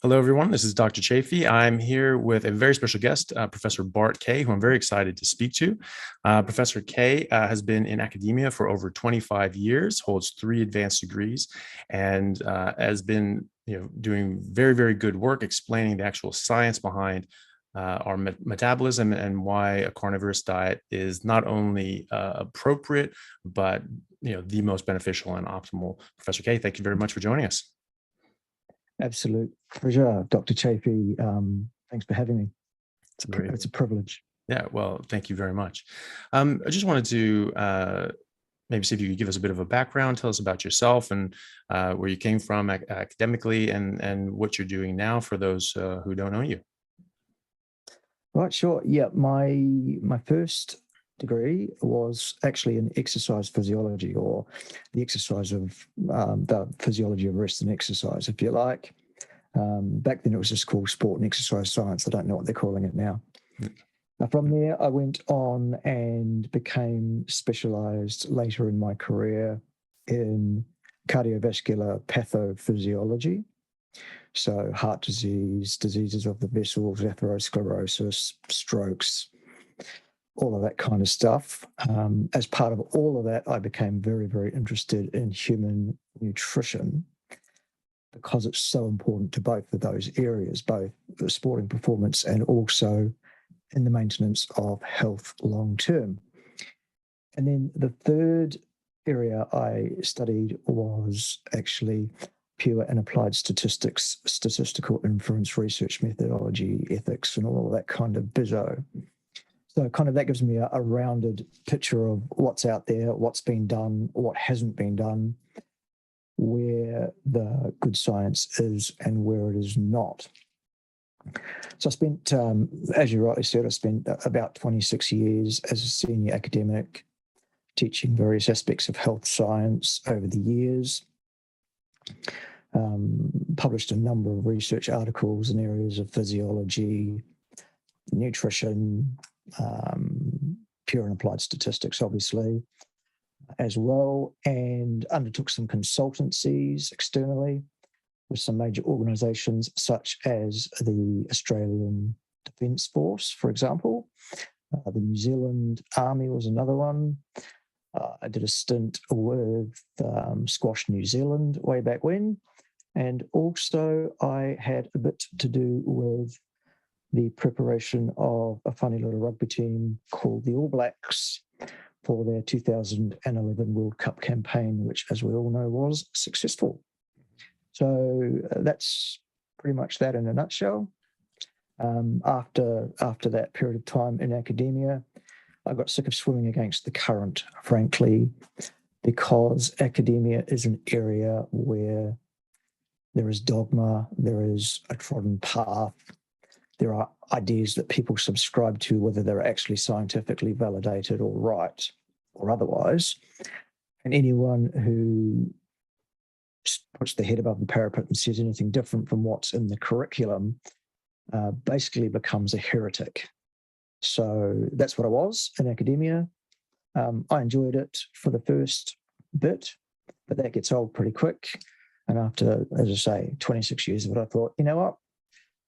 Hello, everyone. This is Dr. Chafee. I'm here with a very special guest, Professor Bart Kay, who I'm very excited to speak to. Professor Kay has been in academia for over 25 years, holds 3 advanced degrees, and has been doing very, very good work explaining the actual science behind our metabolism and why a carnivorous diet is not only appropriate, but the most beneficial and optimal. Professor Kay, thank you very much for joining us. Absolute pleasure, Dr. Chafee. Thanks for having me. It's a privilege. Yeah, well, thank you very much. I just wanted to maybe see if you could give us a bit of a background, tell us about yourself and where you came from academically and what you're doing now for those who don't know you. Right, sure. Yeah, my first degree was actually in exercise physiology, or the exercise of the physiology of rest and exercise, if you like. Back then it was just called sport and exercise science. I don't know what they're calling it now. From there, I went on and became specialized later in my career in cardiovascular pathophysiology. So heart disease, diseases of the vessels, atherosclerosis, strokes, all of that kind of stuff. As part of all of that, I became very, very interested in human nutrition because it's so important to both of those areas, both the sporting performance and also in the maintenance of health long term. And then the third area I studied was actually pure and applied statistics, statistical inference, research methodology, ethics, and all of that kind of bizzo. So kind of that gives me a rounded picture of what's out there, what's been done, what hasn't been done, where the good science is and where it is not. So I spent, as you rightly said, I spent about 26 years as a senior academic teaching various aspects of health science over the years. Published a number of research articles in areas of physiology, nutrition, pure and applied statistics, obviously, as well, and undertook some consultancies externally with some major organisations such as the Australian Defence Force, for example. The New Zealand Army was another one. I did a stint with Squash New Zealand way back when. And also I had a bit to do with the preparation of a funny little rugby team called the All Blacks for their 2011 World Cup campaign, which, as we all know, was successful. So that's pretty much that in a nutshell. After that period of time in academia, I got sick of swimming against the current, frankly, because academia is an area where there is dogma, there is a trodden path, there are ideas that people subscribe to, whether they're actually scientifically validated or right or otherwise. And anyone who puts their head above the parapet and says anything different from what's in the curriculum basically becomes a heretic. So that's what I was in academia. I enjoyed it for the first bit, but that gets old pretty quick. And after, as I say, 26 years of it, I thought, you know what?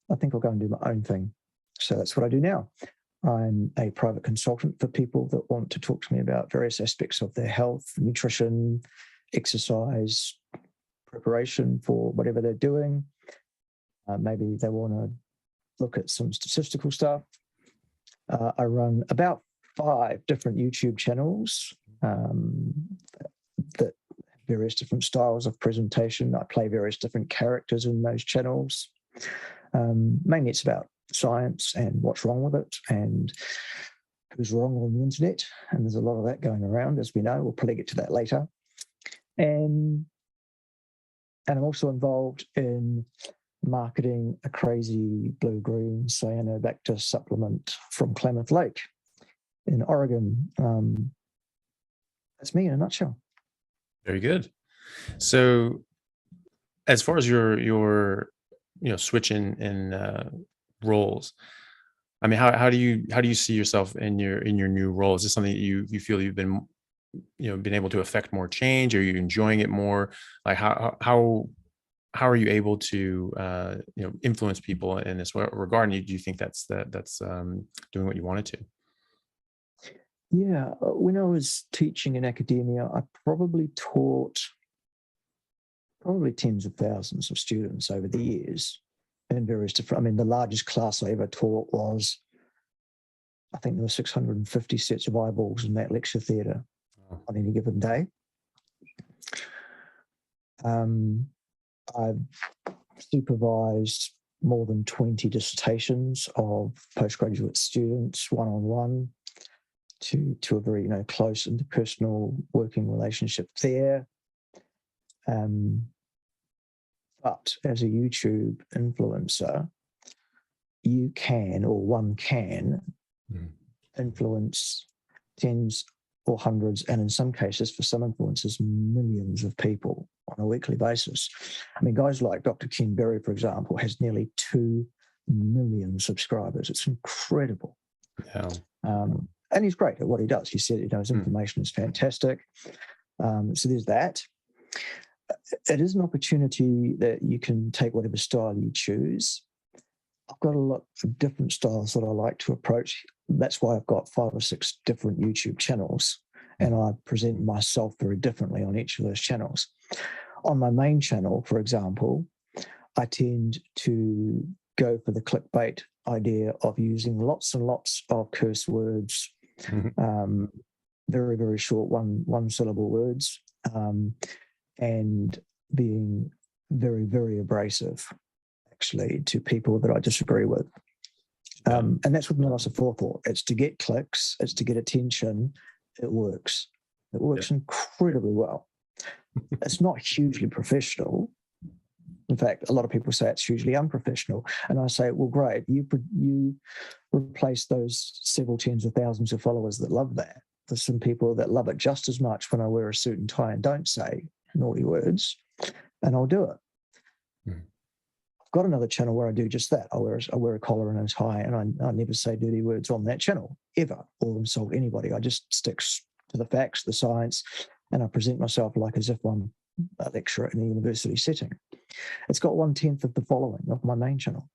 I think I'll go and do my own thing. So that's what I do now. I'm a private consultant for people that want to talk to me about various aspects of their health, nutrition, exercise, preparation for whatever they're doing. Maybe they want to look at some statistical stuff. I run about 5 different YouTube channels that various different styles of presentation. I play various different characters in those channels. Mainly it's about science and what's wrong with it and who's wrong on the internet. And there's a lot of that going around, as we know. We'll probably get to that later. And I'm also involved in marketing a crazy blue-green cyanobacter supplement from Klamath Lake in Oregon. That's me in a nutshell. Very good. So as far as your switch in roles, I mean, how do you see yourself in your new role? Is this something that you feel you've been able to affect more change? Are you enjoying it more? Like how how are you able to influence people in this regard? And do you think that's doing what you wanted to? Yeah, when I was teaching in academia, I probably taught tens of thousands of students over the years in various different. I mean, the largest class I ever taught was, I think there were 650 sets of eyeballs in that lecture theatre on any given day. I've supervised more than 20 dissertations of postgraduate students, one-on-one, to a very close interpersonal working relationship there. But as a YouTube influencer, you can, or one can, influence tens or hundreds, and in some cases, for some influencers, millions of people on a weekly basis. I mean, guys like Dr. Ken Berry, for example, has nearly 2 million subscribers. It's incredible. Yeah. And he's great at what he does. He said, his information is fantastic. So there's that. It is an opportunity that you can take whatever style you choose. I've got a lot of different styles that I like to approach. That's why I've got 5 or 6 different YouTube channels, and I present myself very differently on each of those channels. On my main channel, for example, I tend to go for the clickbait idea of using lots and lots of curse words, very, very short one-syllable words, and being very, very abrasive, actually, to people that I disagree with. And that's with no loss of forethought. It's to get clicks, it's to get attention. It works. It works incredibly well. It's not hugely professional. In fact, a lot of people say it's hugely unprofessional. And I say, well, great, you replace those several tens of thousands of followers that love that with some people that love it just as much when I wear a suit and tie and don't say naughty words, and I'll do it. I've got another channel where I do just that. I wear a collar and a tie, and I never say dirty words on that channel, ever, or insult anybody. I just stick to the facts, the science, and I present myself like as if I'm a lecturer in a university setting. It's got 1/10 of the following of my main channel.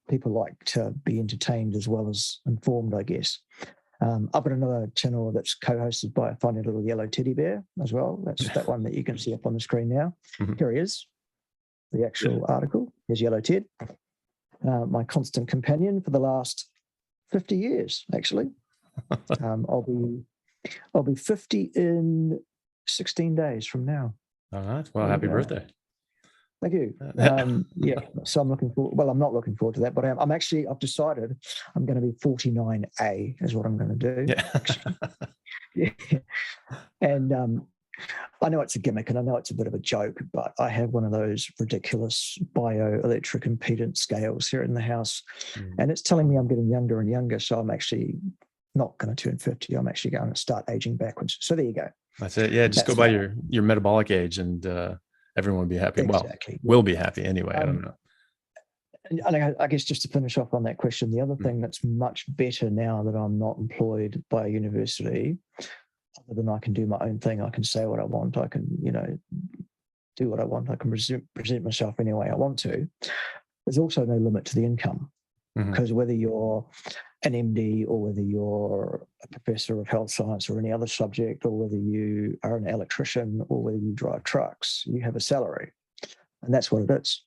People like to be entertained as well as informed, I guess. I've got another channel that's co-hosted by a funny little yellow teddy bear as well. That's that one that you can see up on the screen now. Here he is, the actual article. Here's Yellow Ted, my constant companion for the last 50 years, actually. I'll be 50 in 16 days from now. All right. Well, happy birthday. Thank you. So I'm looking forward. Well, I'm not looking forward to that, but I've decided I'm going to be 49A is what I'm going to do. Yeah. And I know it's a gimmick and I know it's a bit of a joke, but I have one of those ridiculous bioelectric impedance scales here in the house, and it's telling me I'm getting younger and younger. So I'm actually not going to turn 50. I'm actually going to start aging backwards. So there you go. That's it. Yeah, just go by your metabolic age, and everyone will be happy. Exactly. Well, we'll be happy anyway. I don't know. And I guess just to finish off on that question, the other thing that's much better now that I'm not employed by a university, other than I can do my own thing, I can say what I want, I can, do what I want, I can present myself any way I want to. There's also no limit to the income, because whether you're an MD or whether you're a professor of health science or any other subject, or whether you are an electrician or whether you drive trucks, you have a salary, and that's what it is.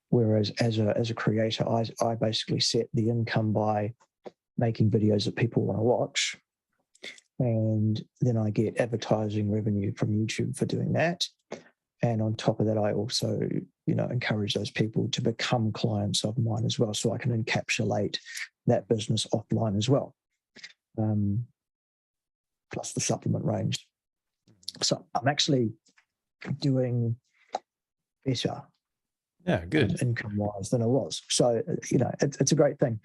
Whereas as a creator, I basically set the income by making videos that people want to watch, and then I get advertising revenue from YouTube for doing that. And on top of that, I also, encourage those people to become clients of mine as well, so I can encapsulate that business offline as well, plus the supplement range. So I'm actually doing better, good, income-wise than I was. So, it's a great thing.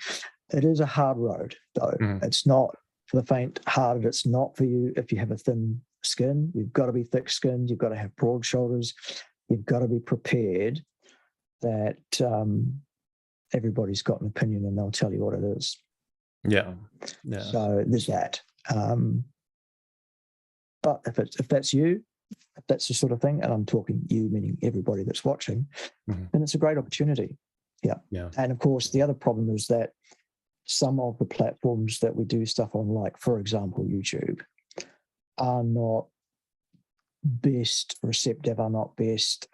It is a hard road, though. It's not for the faint-hearted. It's not for you if you have a thin skin. You've got to be thick-skinned. You've got to have broad shoulders. You've got to be prepared that everybody's got an opinion and they'll tell you what it is. Yeah. So there's that. But if that's you, if that's the sort of thing, and I'm talking you, meaning everybody that's watching, then it's a great opportunity. Yeah. And of course, the other problem is that some of the platforms that we do stuff on, like, for example, YouTube, are not best receptive, are not best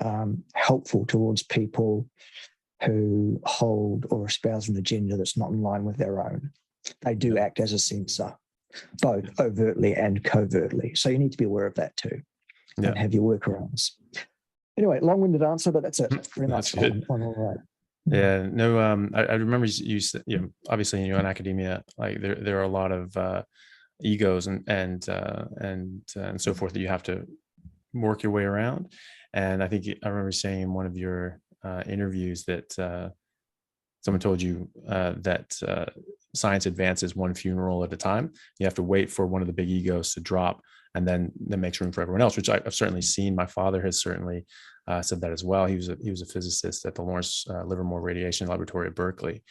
helpful towards people who hold or espouse an agenda that's not in line with their own. They do act as a censor, both overtly and covertly. So you need to be aware of that too, and have your workarounds. Anyway, long-winded answer, but that's it. Pretty much on all right. Yeah, no, I remember you said, obviously, in academia, like there are a lot of egos and so forth that you have to work your way around. And I think I remember saying in one of your interviews that someone told you that science advances one funeral at a time. You have to wait for one of the big egos to drop, and then that makes room for everyone else, which I've certainly seen. My father has certainly said that as well. He was a physicist at the Lawrence Livermore Radiation Laboratory at Berkeley.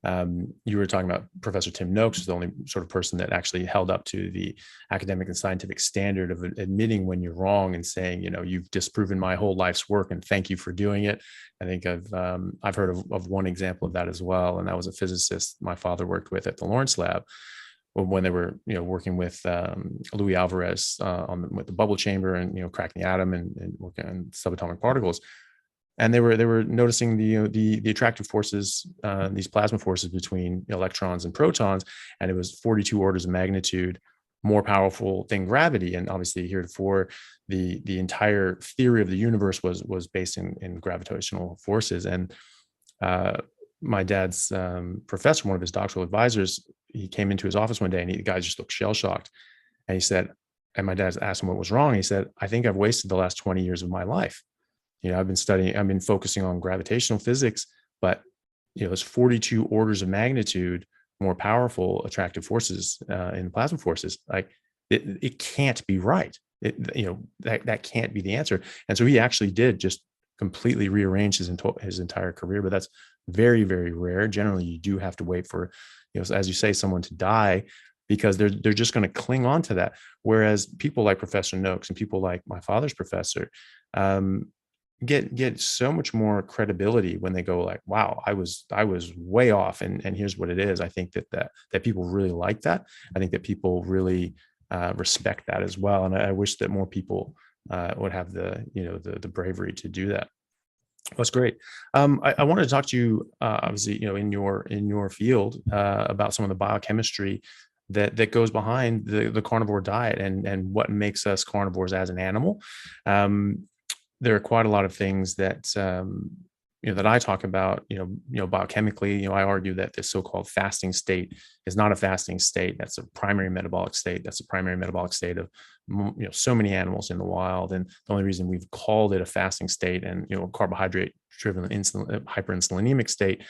You were talking about Professor Tim Noakes, is the only sort of person that actually held up to the academic and scientific standard of admitting when you're wrong and saying, you've disproven my whole life's work and thank you for doing it. I think I've heard of one example of that as well, and that was a physicist my father worked with at the Lawrence Lab when they were working with Louis Alvarez with the bubble chamber and cracking the atom and working on subatomic particles. And they were noticing the attractive forces, these plasma forces between electrons and protons, and it was 42 orders of magnitude more powerful than gravity. And obviously, heretofore, the entire theory of the universe was based in gravitational forces. And my dad's professor, one of his doctoral advisors, he came into his office one day, and the guy just looked shell shocked, and he said, and my dad asked him what was wrong. He said, "I think I've wasted the last 20 years of my life. I've been focusing on gravitational physics, but it's 42 orders of magnitude more powerful attractive forces in the plasma forces. Like it can't be right. That can't be the answer." And so he actually did just completely rearrange his entire career. But that's very, very rare. Generally, you do have to wait for, as you say, someone to die, because they're just going to cling on to that. Whereas people like Professor Noakes and people like my father's professor, get so much more credibility when they go like, wow, I was way off, and here's what it is. I think that people really like that. I think that people really respect that as well, and I wish that more people would have the bravery to do that. That's great. I wanted to talk to you, obviously, in your field, about some of the biochemistry that goes behind the carnivore diet and what makes us carnivores as an animal. There are quite a lot of things that that I talk about. Biochemically, I argue that this so-called fasting state is not a fasting state. That's a primary metabolic state. That's a primary metabolic state of so many animals in the wild. And the only reason we've called it a fasting state and carbohydrate-driven hyperinsulinemic state,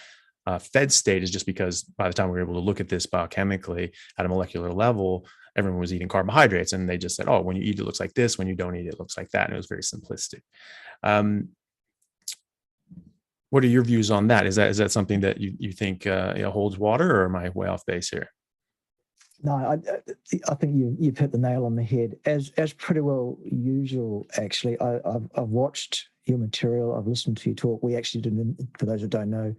fed state, is just because by the time we were able to look at this biochemically at a molecular level, everyone was eating carbohydrates, and they just said, "Oh, when you eat it looks like this. When you don't eat it, it looks like that." And it was very simplistic. What are your views on that? Is that something that you think holds water, or am I way off base here? No, I think you've hit the nail on the head, as pretty well usual. Actually, I've watched your material. I've listened to your talk. We actually did, for those that don't know,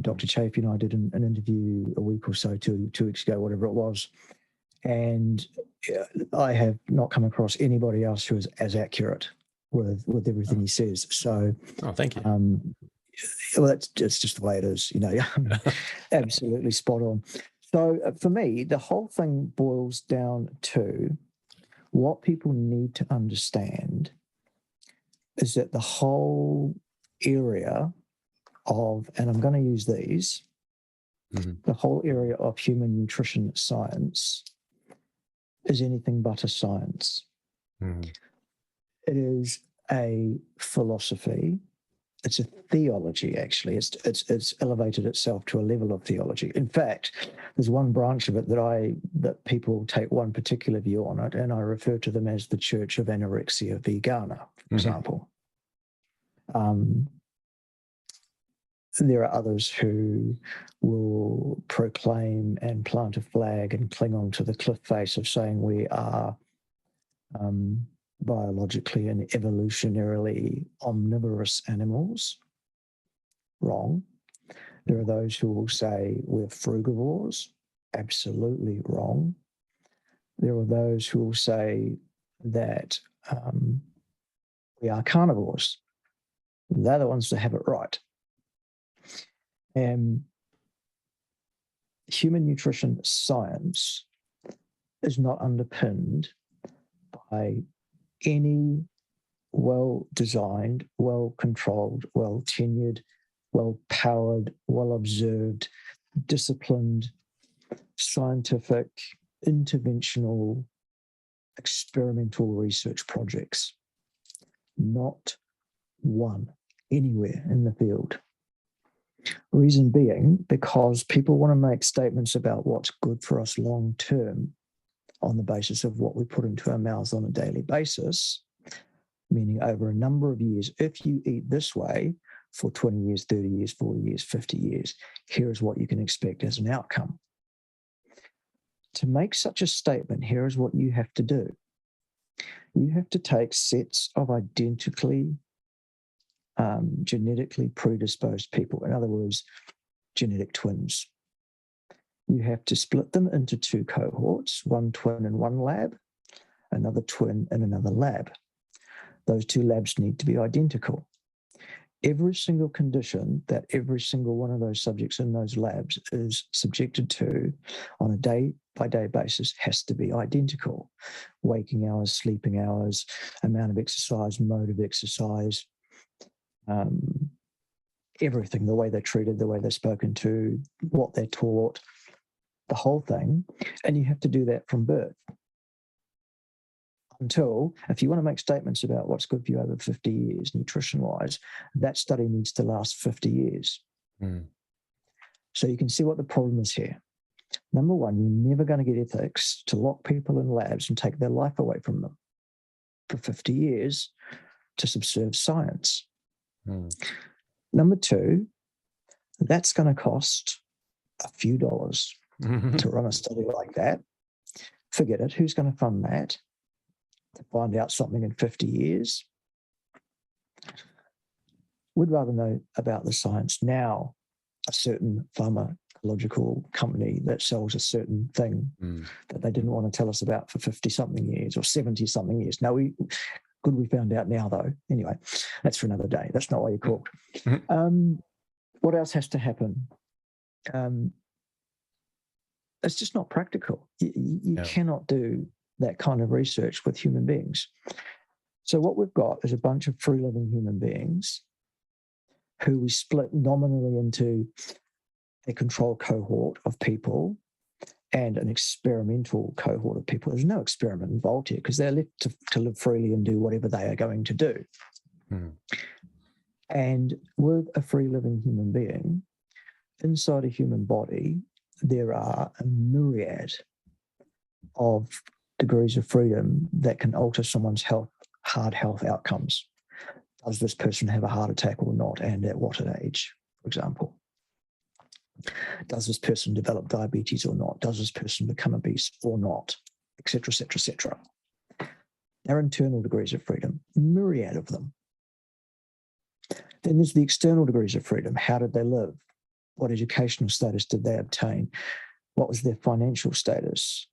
Dr. Chafee and I did an interview a week or so, two weeks ago, whatever it was. And I have not come across anybody else who is as accurate with everything he says. So, thank you. Well, it's just the way it is, absolutely spot on. So for me, the whole thing boils down to what people need to understand is that the whole area of, and I'm going to use these, the whole area of human nutrition science is anything but a science. It is a philosophy. It's a theology, actually. It's elevated itself to a level of theology. In fact, there's one branch of it that people take one particular view on it, and I refer to them as the Church of Anorexia Vegana, for example. There are others who will proclaim and plant a flag and cling on to the cliff face of saying we are biologically and evolutionarily omnivorous animals. Wrong. There are those who will say we're frugivores. Absolutely wrong. There are those who will say that we are carnivores. They're the ones that have it right. And human nutrition science is not underpinned by any well-designed, well-controlled, well-tenured, well-powered, well-observed, disciplined, scientific, interventional, experimental research projects. Not one anywhere in the field. Reason being, because people want to make statements about what's good for us long term on the basis of what we put into our mouths on a daily basis, meaning over a number of years, if you eat this way for 20 years, 30 years, 40 years, 50 years, here's what you can expect as an outcome. To make such a statement, here is what you have to do. You have to take sets of identically genetically predisposed people, in other words, genetic twins. You have to split them into two cohorts, one twin in one lab, another twin in another lab. Those two labs need to be identical. Every single condition that every single one of those subjects in those labs is subjected to on a day-by-day basis has to be identical. Waking hours, sleeping hours, amount of exercise, mode of exercise, everything, the way they're treated, the way they're spoken to, what they're taught, the whole thing. And you have to do that from birth. Until, if you want to make statements about what's good for you over 50 years, nutrition-wise, that study needs to last 50 years. So you can see what the problem is here. Number one, you're never going to get ethics to lock people in labs and take their life away from them for 50 years to subserve science. Number two, that's going to cost a few dollars to run a study like that. Forget it. Who's going to fund that? To find out something in 50 years? We'd rather know about the science now. A certain pharmacological company that sells a certain thing that they didn't want to tell us about for 50-something years or 70-something years. No, we found out now, though. Anyway, that's for another day. That's not why you called. What else has to happen? It's just not practical. You cannot do that kind of research with human beings. So what we've got is a bunch of free-living human beings who we split nominally into a control cohort of people and an experimental cohort of people. There's no experiment involved here because they're left to live freely and do whatever they are going to do. And with a free-living human being, inside a human body, there are a myriad of degrees of freedom that can alter someone's hard health outcomes. Does this person have a heart attack or not, and at what age, for example? Does this person develop diabetes or not? Does this person become obese or not? Et cetera, et cetera, et cetera. They're internal degrees of freedom, myriad of them. Then there's the external degrees of freedom. How did they live? What educational status did they obtain? What was their financial status?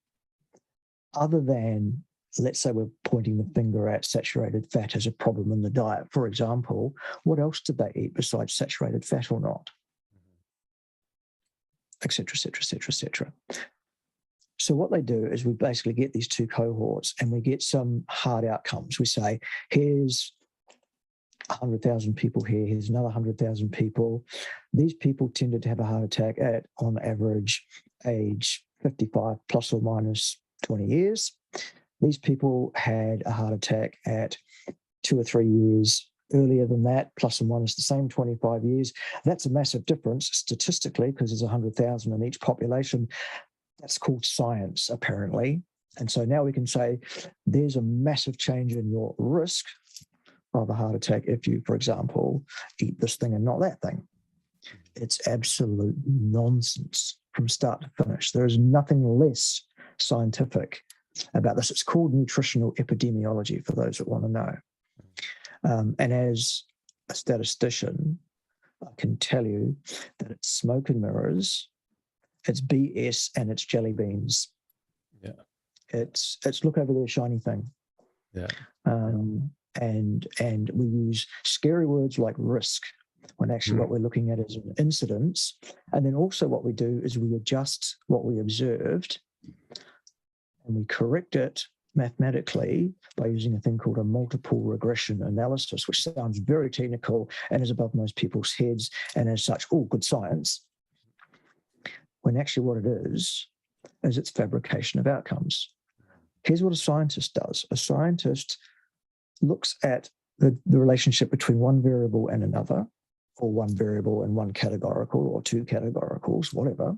Other than, let's say we're pointing the finger at saturated fat as a problem in the diet, for example, what else did they eat besides saturated fat or not? Et cetera, et cetera, et cetera, et cetera. So what they do is we basically get these two cohorts and we get some hard outcomes. We say, here's 100,000 people here, here's another 100,000 people. These people tended to have a heart attack at, on average, age 55 plus or minus 20 years. These people had a heart attack at 2 or 3 years earlier than that, plus or minus the same 25 years. That's a massive difference statistically because there's 100,000 in each population. That's called science, apparently. And so now we can say there's a massive change in your risk of a heart attack if you, for example, eat this thing and not that thing. It's absolute nonsense from start to finish. There is nothing less scientific about this. It's called nutritional epidemiology, for those that want to know. And as a statistician, I can tell you that it's smoke and mirrors, it's BS, and it's jelly beans. Yeah. It's look over there, shiny thing. Yeah. And we use scary words like risk, when actually what we're looking at is an incidence. And then also what we do is we adjust what we observed and we correct it mathematically by using a thing called a multiple regression analysis, which sounds very technical and is above most people's heads, and as such, all good science, when actually what it is it's fabrication of outcomes. Here's what a scientist does. A scientist looks at the relationship between one variable and another, or one variable and one categorical, or two categoricals, whatever,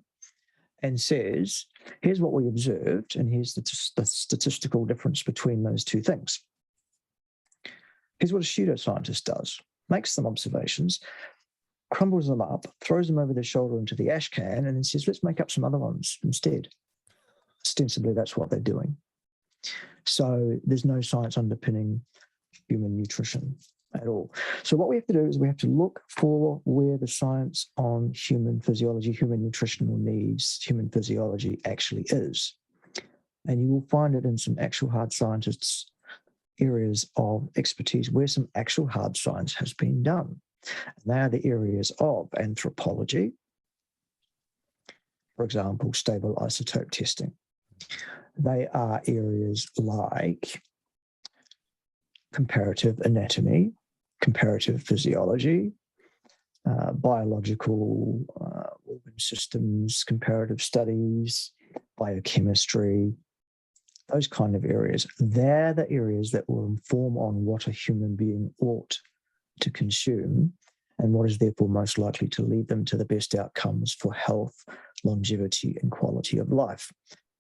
and says, here's what we observed, and here's the statistical difference between those two things. Here's what a pseudoscientist does. Makes some observations, crumbles them up, throws them over their shoulder into the ash can, and then says, let's make up some other ones instead. Ostensibly, that's what they're doing. So there's no science underpinning human nutrition at all. So what we have to do is we have to look for where the science on human physiology, human nutritional needs, human physiology actually is. And you will find it in some actual hard scientists' areas of expertise where some actual hard science has been done. And they are the areas of anthropology, for example, stable isotope testing. They are areas like comparative anatomy, comparative physiology, biological organ systems, comparative studies, biochemistry, those kind of areas. They're the areas that will inform on what a human being ought to consume and what is therefore most likely to lead them to the best outcomes for health, longevity, and quality of life.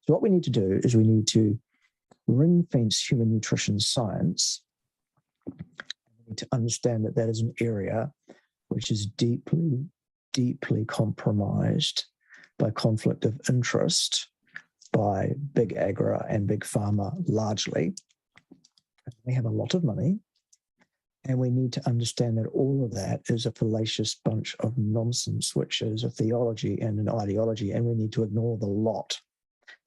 So what we need to do is we need to ring-fence human nutrition science. We need to understand that that is an area which is deeply, deeply compromised by conflict of interest, by big agri and big pharma largely. They have a lot of money, and we need to understand that all of that is a fallacious bunch of nonsense, which is a theology and an ideology, and we need to ignore the lot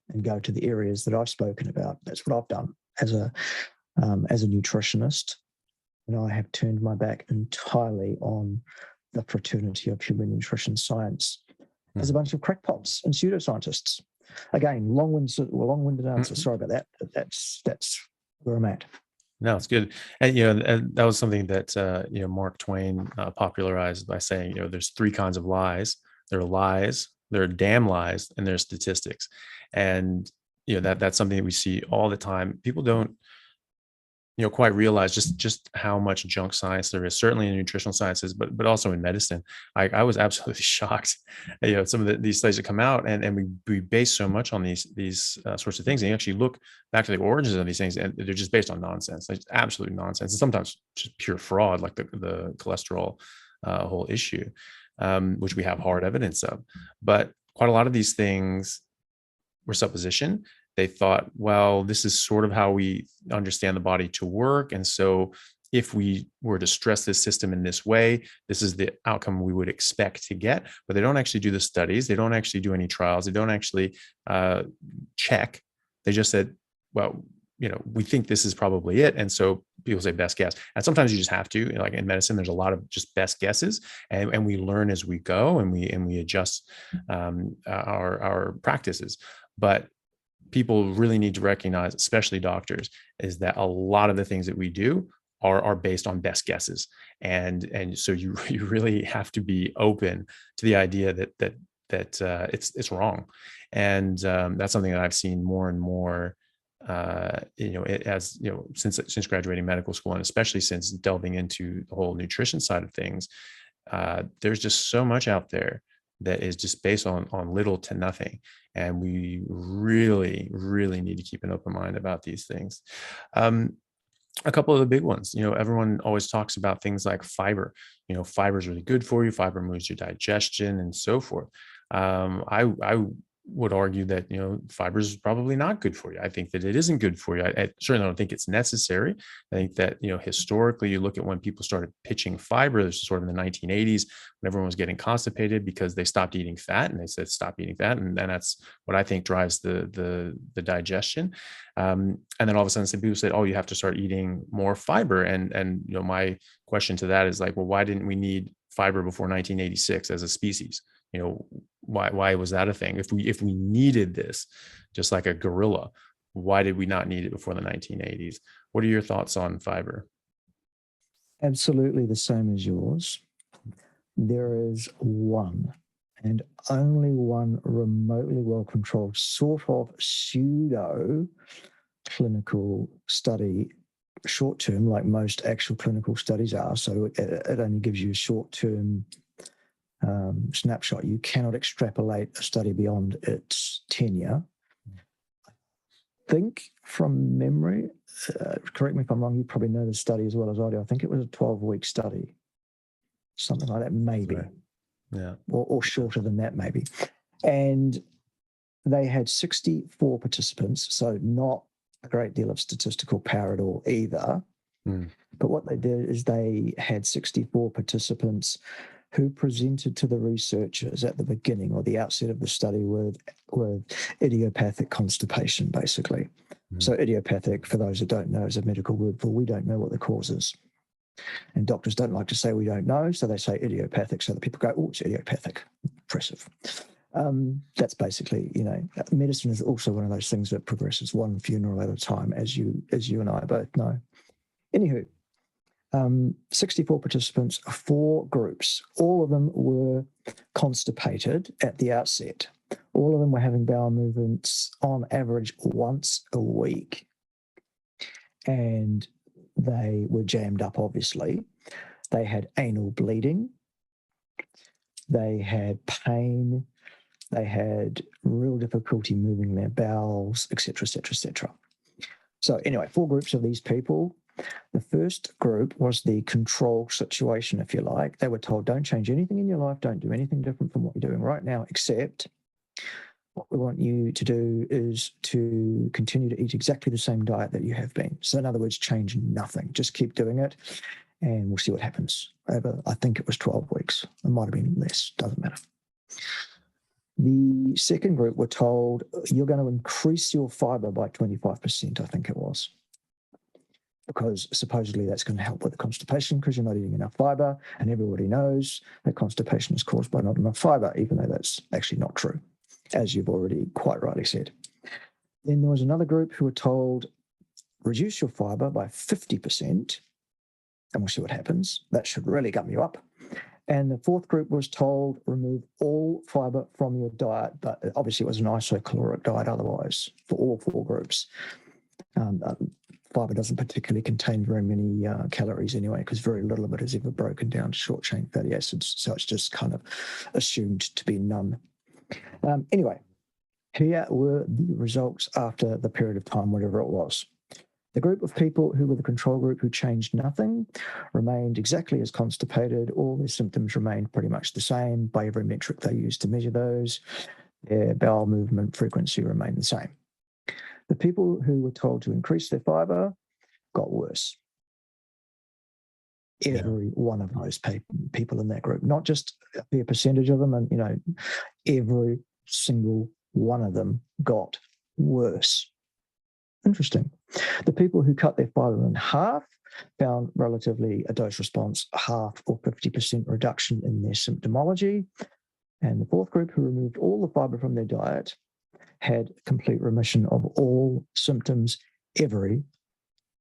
and go to the areas that I've spoken about. That's what I've done as a nutritionist. And I have turned my back entirely on the fraternity of human nutrition science as a bunch of crackpots and pseudoscientists. Again, long-winded answer. Sorry about that. But that's where I'm at. No, it's good. And that was something that Mark Twain popularized by saying, there's three kinds of lies. There are lies, there are damn lies, and there's statistics. And that's something that we see all the time. People don't quite realize just how much junk science there is, certainly in nutritional sciences, but also in medicine. I was absolutely shocked. Some of these studies that come out, and we base so much on these sorts of things. And you actually look back to the origins of these things, and they're just based on nonsense. It's absolute nonsense, and sometimes just pure fraud, like the cholesterol whole issue, which we have hard evidence of. But quite a lot of these things were supposition. They thought, well, this is sort of how we understand the body to work. And so if we were to stress this system in this way, this is the outcome we would expect to get. But they don't actually do the studies. They don't actually do any trials. They don't actually check. They just said, well, we think this is probably it. And so people say best guess. And sometimes you just have to, like in medicine, there's a lot of just best guesses, and we learn as we go, and we adjust our practices. But people really need to recognize, especially doctors, is that a lot of the things that we do are based on best guesses. And so you really have to be open to the idea that it's wrong. And that's something that I've seen more and more, since graduating medical school, and especially since delving into the whole nutrition side of things. There's just so much out there that is just based on little to nothing. And we really, really need to keep an open mind about these things. A couple of the big ones, everyone always talks about things like fiber. Fiber is really good for you. Fiber moves your digestion and so forth. I would argue that, fiber is probably not good for you. I think that it isn't good for you. I certainly don't think it's necessary. I think that, historically, you look at when people started pitching fiber, this was sort of in the 1980s, when everyone was getting constipated because they stopped eating fat, and they said, stop eating fat. And then that's what I think drives the digestion. And then all of a sudden, some people said, oh, you have to start eating more fiber. And my question to that is like, well, why didn't we need fiber before 1986 as a species? Why was that a thing? If we needed this, just like a gorilla, why did we not need it before the 1980s? What are your thoughts on fiber? Absolutely the same as yours. There is one and only one remotely well-controlled sort of pseudo clinical study, short-term, like most actual clinical studies are. So it only gives you a short-term snapshot. You cannot extrapolate a study beyond its tenure. I think from memory, correct me if I'm wrong, you probably know the study as well as I do. I think it was a 12-week study, something like that, maybe. Right. Yeah. Or shorter than that, maybe. And they had 64 participants, so not a great deal of statistical power at all either. But what they did is they had 64 participants who presented to the researchers at the beginning or the outset of the study with idiopathic constipation, basically. So idiopathic, for those that don't know, is a medical word for we don't know what the cause is. And doctors don't like to say we don't know, so they say idiopathic, so that people go, oh, it's idiopathic. Impressive. That's basically, medicine is also one of those things that progresses one funeral at a time, as you and I both know. Anywho, 64 participants, 4 groups. All of them were constipated at the outset. All of them were having bowel movements on average once a week. And they were jammed up, obviously. They had anal bleeding. They had pain. They had real difficulty moving their bowels, etc., etc., etc. So anyway, 4 groups of these people. The first group was the control situation, if you like. They were told, don't change anything in your life, don't do anything different from what you're doing right now, except what we want you to do is to continue to eat exactly the same diet that you have been. So in other words, change nothing. Just keep doing it, and we'll see what happens. Over, I think it was 12 weeks. It might have been less, doesn't matter. The second group were told, you're going to increase your fiber by 25%, I think it was, because supposedly that's going to help with the constipation because you're not eating enough fiber, and everybody knows that constipation is caused by not enough fiber, even though that's actually not true, as you've already quite rightly said. Then there was another group who were told, reduce your fiber by 50%, and we'll see what happens. That should really gum you up. And the fourth group was told, remove all fiber from your diet, but obviously it was an isocaloric diet otherwise for all 4 groups. Fiber doesn't particularly contain very many calories anyway, because very little of it is ever broken down to short-chain fatty acids, so it's just kind of assumed to be none. Anyway, here were the results after the period of time, whatever it was. The group of people who were the control group who changed nothing remained exactly as constipated. All their symptoms remained pretty much the same by every metric they used to measure those. Their bowel movement frequency remained the same. The people who were told to increase their fiber got worse. Every one of those people in that group, not just a fair percentage of them, and every single one of them got worse. Interesting. The people who cut their fiber in half found relatively a dose response, half or 50% reduction in their symptomology. And the fourth group, who removed all the fiber from their diet, had complete remission of all symptoms, every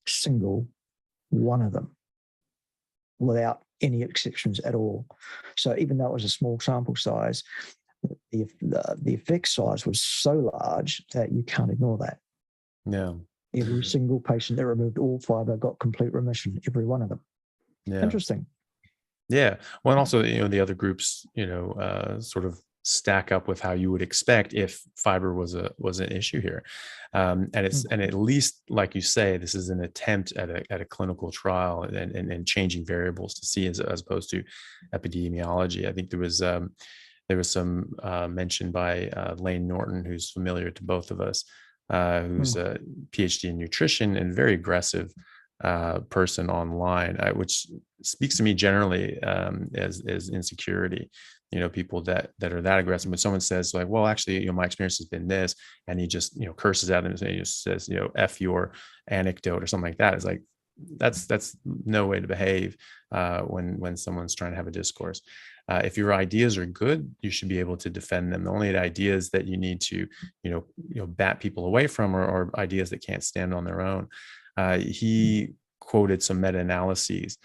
single one of them, without any exceptions at all. So even though it was a small sample size, the effect size was so large that you can't ignore that. Yeah. Every single patient that removed all fiber got complete remission, every one of them. Yeah. Interesting. Yeah. Well, and also, the other groups, sort of stack up with how you would expect if fiber was an issue here. And at least, like you say, this is an attempt at a clinical trial and changing variables to see as opposed to epidemiology. I think there was there was some mention by Lane Norton, who's familiar to both of us, who's a PhD in nutrition and very aggressive person online, which speaks to me generally as insecurity. People that are that aggressive. When someone says like, well, actually, my experience has been this, and he just, curses at him and he just says, F your anecdote or something like that. It's like, that's no way to behave when someone's trying to have a discourse. If your ideas are good, you should be able to defend them. The only ideas that you need to, bat people away from are ideas that can't stand on their own. He quoted some meta-analyses,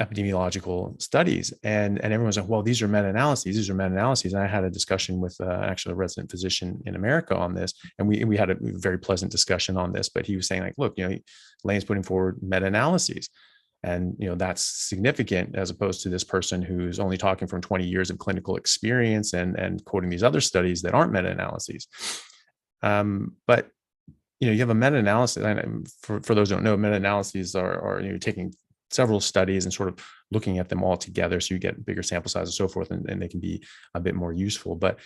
epidemiological studies, and everyone's like, well, these are meta-analyses. And I had a discussion with actually a resident physician in America on this, and we had a very pleasant discussion on this. But he was saying like, look, Lane's putting forward meta-analyses, and that's significant as opposed to this person who's only talking from 20 years of clinical experience and quoting these other studies that aren't meta-analyses. But you have a meta-analysis, and for those who don't know, meta-analyses are taking several studies and sort of looking at them all together, so you get bigger sample size and so forth, and they can be a bit more useful. But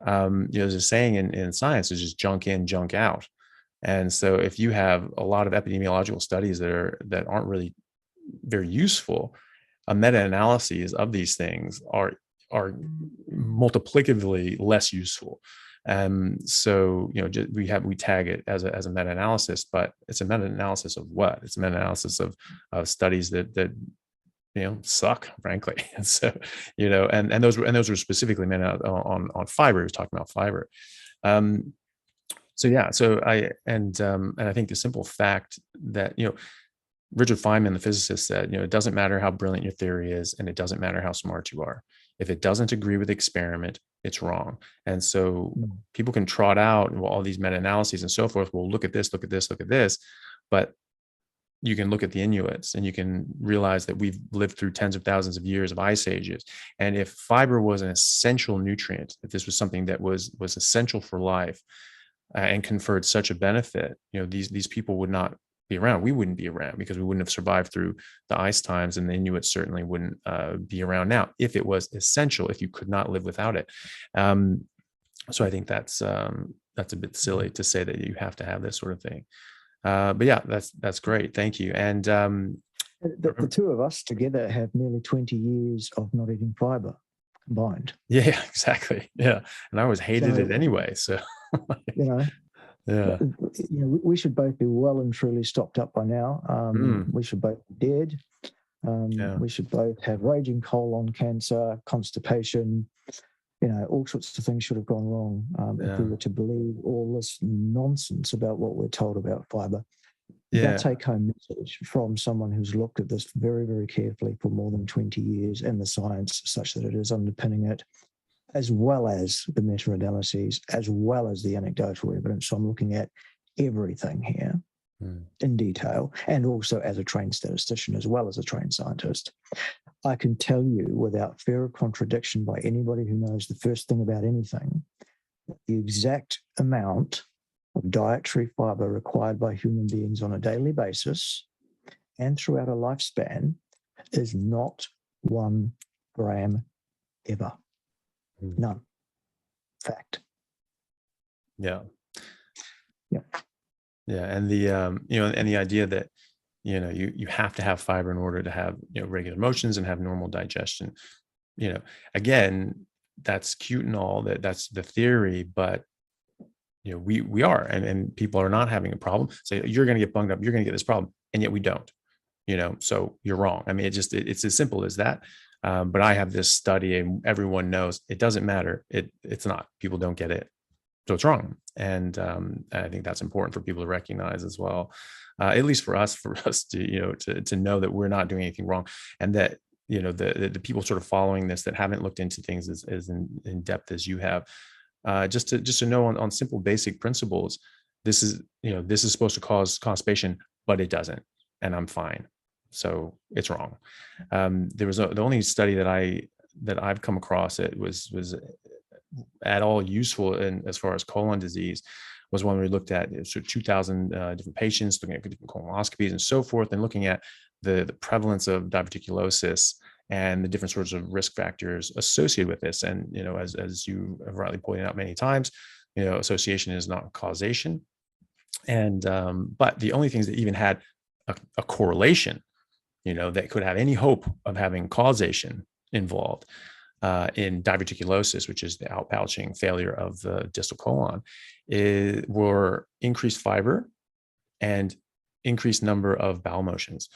there's a saying in science, is just junk in, junk out. And so if you have a lot of epidemiological studies that aren't really very useful, a meta-analysis of these things are multiplicatively less useful. So we tag it as a meta-analysis, but it's a meta-analysis of what? It's a meta-analysis of studies that suck, frankly. And so and those were specifically meant on fiber. He was talking about fiber. So I think the simple fact that Richard Feynman, the physicist, said, it doesn't matter how brilliant your theory is, and it doesn't matter how smart you are. If it doesn't agree with the experiment, it's wrong. And so people can trot out all these meta-analyses and so forth. Well, look at this, look at this, look at this. But you can look at the Inuits and you can realize that we've lived through tens of thousands of years of ice ages. And if fiber was an essential nutrient, if this was something that was essential for life and conferred such a benefit, these people would not be around. We wouldn't be around because we wouldn't have survived through the ice times, and the Inuits certainly wouldn't be around now if it was essential, if you could not live without it. So I think that's a bit silly to say that you have to have this sort of thing. But yeah, that's great. Thank you. And the two of us together have nearly 20 years of not eating fiber combined. Yeah, exactly. Yeah. And I always hated it anyway. So, yeah. We should both be well and truly stopped up by now. We should both be dead. We should both have raging colon cancer, constipation. All sorts of things should have gone wrong if we were to believe all this nonsense about what we're told about fiber. The take-home message from someone who's looked at this very, very carefully for more than 20 years, and the science such that it is underpinning it, as well as the meta-analyses, as well as the anecdotal evidence. So I'm looking at everything here in detail, and also as a trained statistician as well as a trained scientist. I can tell you without fear of contradiction by anybody who knows the first thing about anything, the exact amount of dietary fiber required by human beings on a daily basis and throughout a lifespan is not 1 gram ever. None. Fact. Yeah. And the and the idea that you have to have fiber in order to have regular motions and have normal digestion. Again, that's cute and all, that's the theory, but we are, and people are not having a problem. Say you're going to get bunged up, you're going to get this problem, and yet we don't. So you're wrong. I mean, it's as simple as that. But I have this study, and everyone knows it doesn't matter. It's not. People don't get it, so it's wrong. And I think that's important for people to recognize as well. At least for us to know that we're not doing anything wrong, and that the people sort of following this that haven't looked into things as in depth as you have, just to know on simple basic principles, this is supposed to cause constipation, but it doesn't, and I'm fine. So it's wrong. There was the only study that I've come across that was at all useful in as far as colon disease was one where we looked at 2,000 different patients, looking at different colonoscopies and so forth, and looking at the prevalence of diverticulosis and the different sorts of risk factors associated with this. And, as you have rightly pointed out many times, association is not causation. And, but the only things that even had a correlation, that could have any hope of having causation involved in diverticulosis, which is the outpouching failure of the distal colon, were increased fiber and increased number of bowel motions.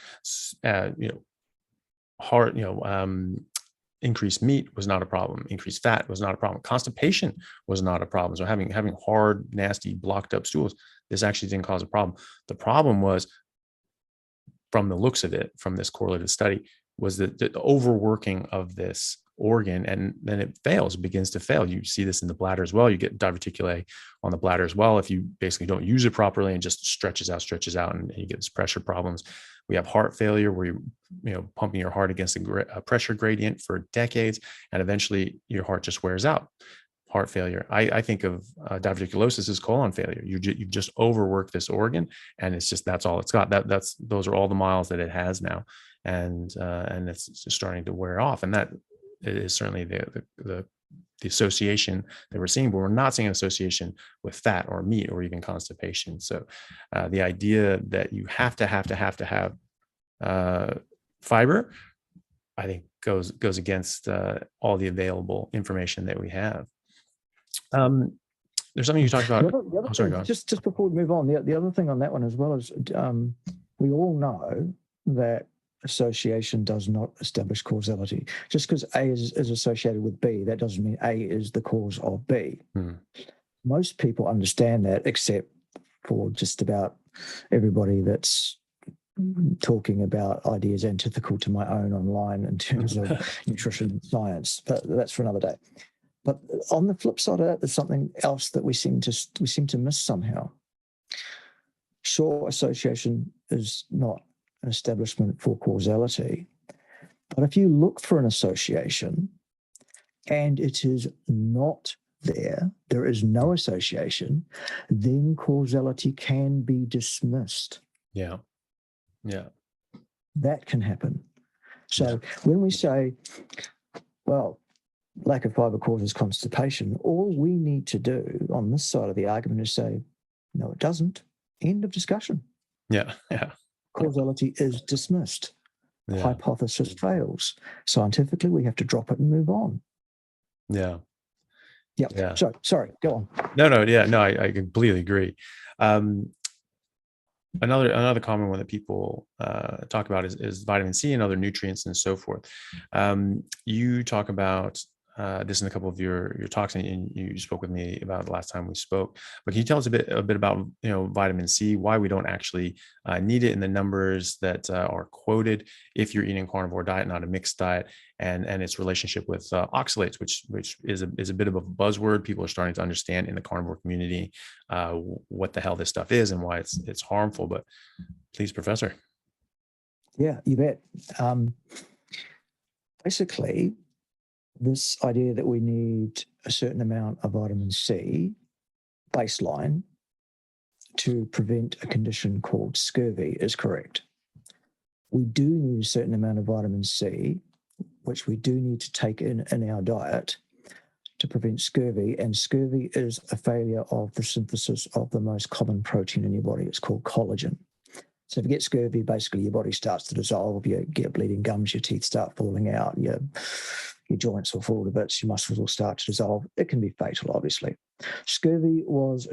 Increased meat was not a problem. Increased fat was not a problem. Constipation was not a problem. So having hard, nasty, blocked up stools, this actually didn't cause a problem. The problem was, from the looks of it, from this correlated study, was that the overworking of this organ, and then it fails, it begins to fail. You see this in the bladder as well. You get diverticulae on the bladder as well if you basically don't use it properly and just stretches out, and you get this pressure problems. We have heart failure where you're pumping your heart against a pressure gradient for decades, and eventually your heart just wears out. Heart failure. I think of diverticulosis as colon failure. You've just overworked this organ, and that's all it's got. Those are all the miles that it has now, and it's just starting to wear off. And that is certainly the association that we're seeing, but we're not seeing an association with fat or meat or even constipation. So the idea that you have to have fiber, I think goes against all the available information that we have. There's something you talked about. Sorry, go on. Just before we move on, the other thing on that one as well is we all know that association does not establish causality. Just because A is associated with B, that doesn't mean A is the cause of B. Most people understand that, except for just about everybody that's talking about ideas antithetical to my own online in terms of nutrition and science. But that's for another day. But on the flip side of that, there's something else that we seem to miss somehow. Sure, association is not an establishment for causality, but if you look for an association and it is not there is no association, then causality can be dismissed. Yeah. That can happen. So when we say, well, lack of fiber causes constipation, all we need to do on this side of the argument is say, no, it doesn't. End of discussion. Yeah. Causality is dismissed. Yeah. Hypothesis fails. Scientifically, we have to drop it and move on. Yeah. So, sorry, go on. No. Yeah, no, I completely agree. Another common one that people talk about is vitamin C and other nutrients and so forth. You talk about this in a couple of your talks, and you spoke with me about the last time we spoke. But can you tell us a bit about vitamin C, why we don't actually need it in the numbers that are quoted if you're eating a carnivore diet, not a mixed diet, and its relationship with oxalates, which is a bit of a buzzword. People are starting to understand in the carnivore community what the hell this stuff is and why it's harmful. But please, Professor. Yeah, you bet. Basically, this idea that we need a certain amount of vitamin C baseline to prevent a condition called scurvy is correct. We do need a certain amount of vitamin C, which we do need to take in our diet to prevent scurvy. And scurvy is a failure of the synthesis of the most common protein in your body. It's called collagen. So if you get scurvy, basically your body starts to dissolve, you get bleeding gums, your teeth start falling out, your joints will fall to bits, your muscles will start to dissolve. It can be fatal, obviously. Scurvy was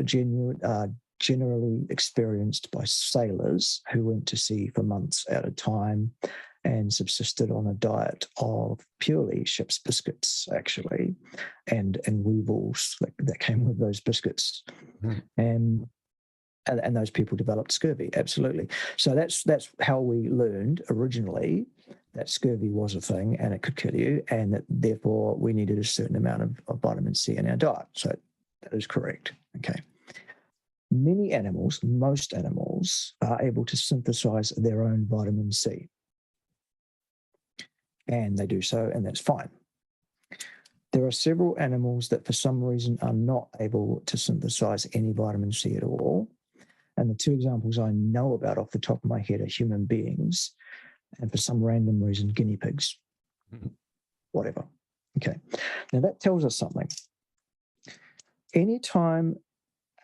generally experienced by sailors who went to sea for months at a time and subsisted on a diet of purely ship's biscuits, actually, and weevils that came with those biscuits. And those people developed scurvy, absolutely. So that's how we learned originally that scurvy was a thing and it could kill you, and that therefore we needed a certain amount of vitamin C in our diet. So that is correct. Okay. Many animals, most animals, are able to synthesize their own vitamin C. And they do so, and that's fine. There are several animals that for some reason are not able to synthesize any vitamin C at all. And the two examples I know about off the top of my head are human beings and, for some random reason, guinea pigs. whatever. Okay. Now that tells us something. Anytime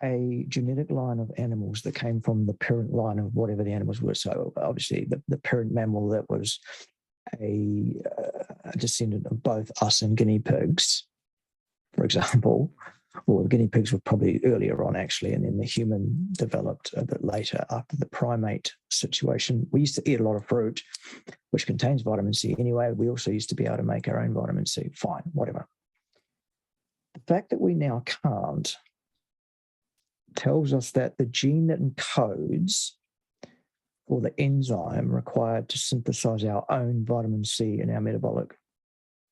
a genetic line of animals that came from the parent line of whatever the animals were, so obviously the parent mammal that was a descendant of both us and guinea pigs, for example, or the guinea pigs were probably earlier on actually, and then the human developed a bit later after the primate situation. We used to eat a lot of fruit, which contains vitamin C anyway. We also used to be able to make our own vitamin C. Fine, whatever. The fact that we now can't tells us that the gene that encodes for the enzyme required to synthesize our own vitamin C in our metabolic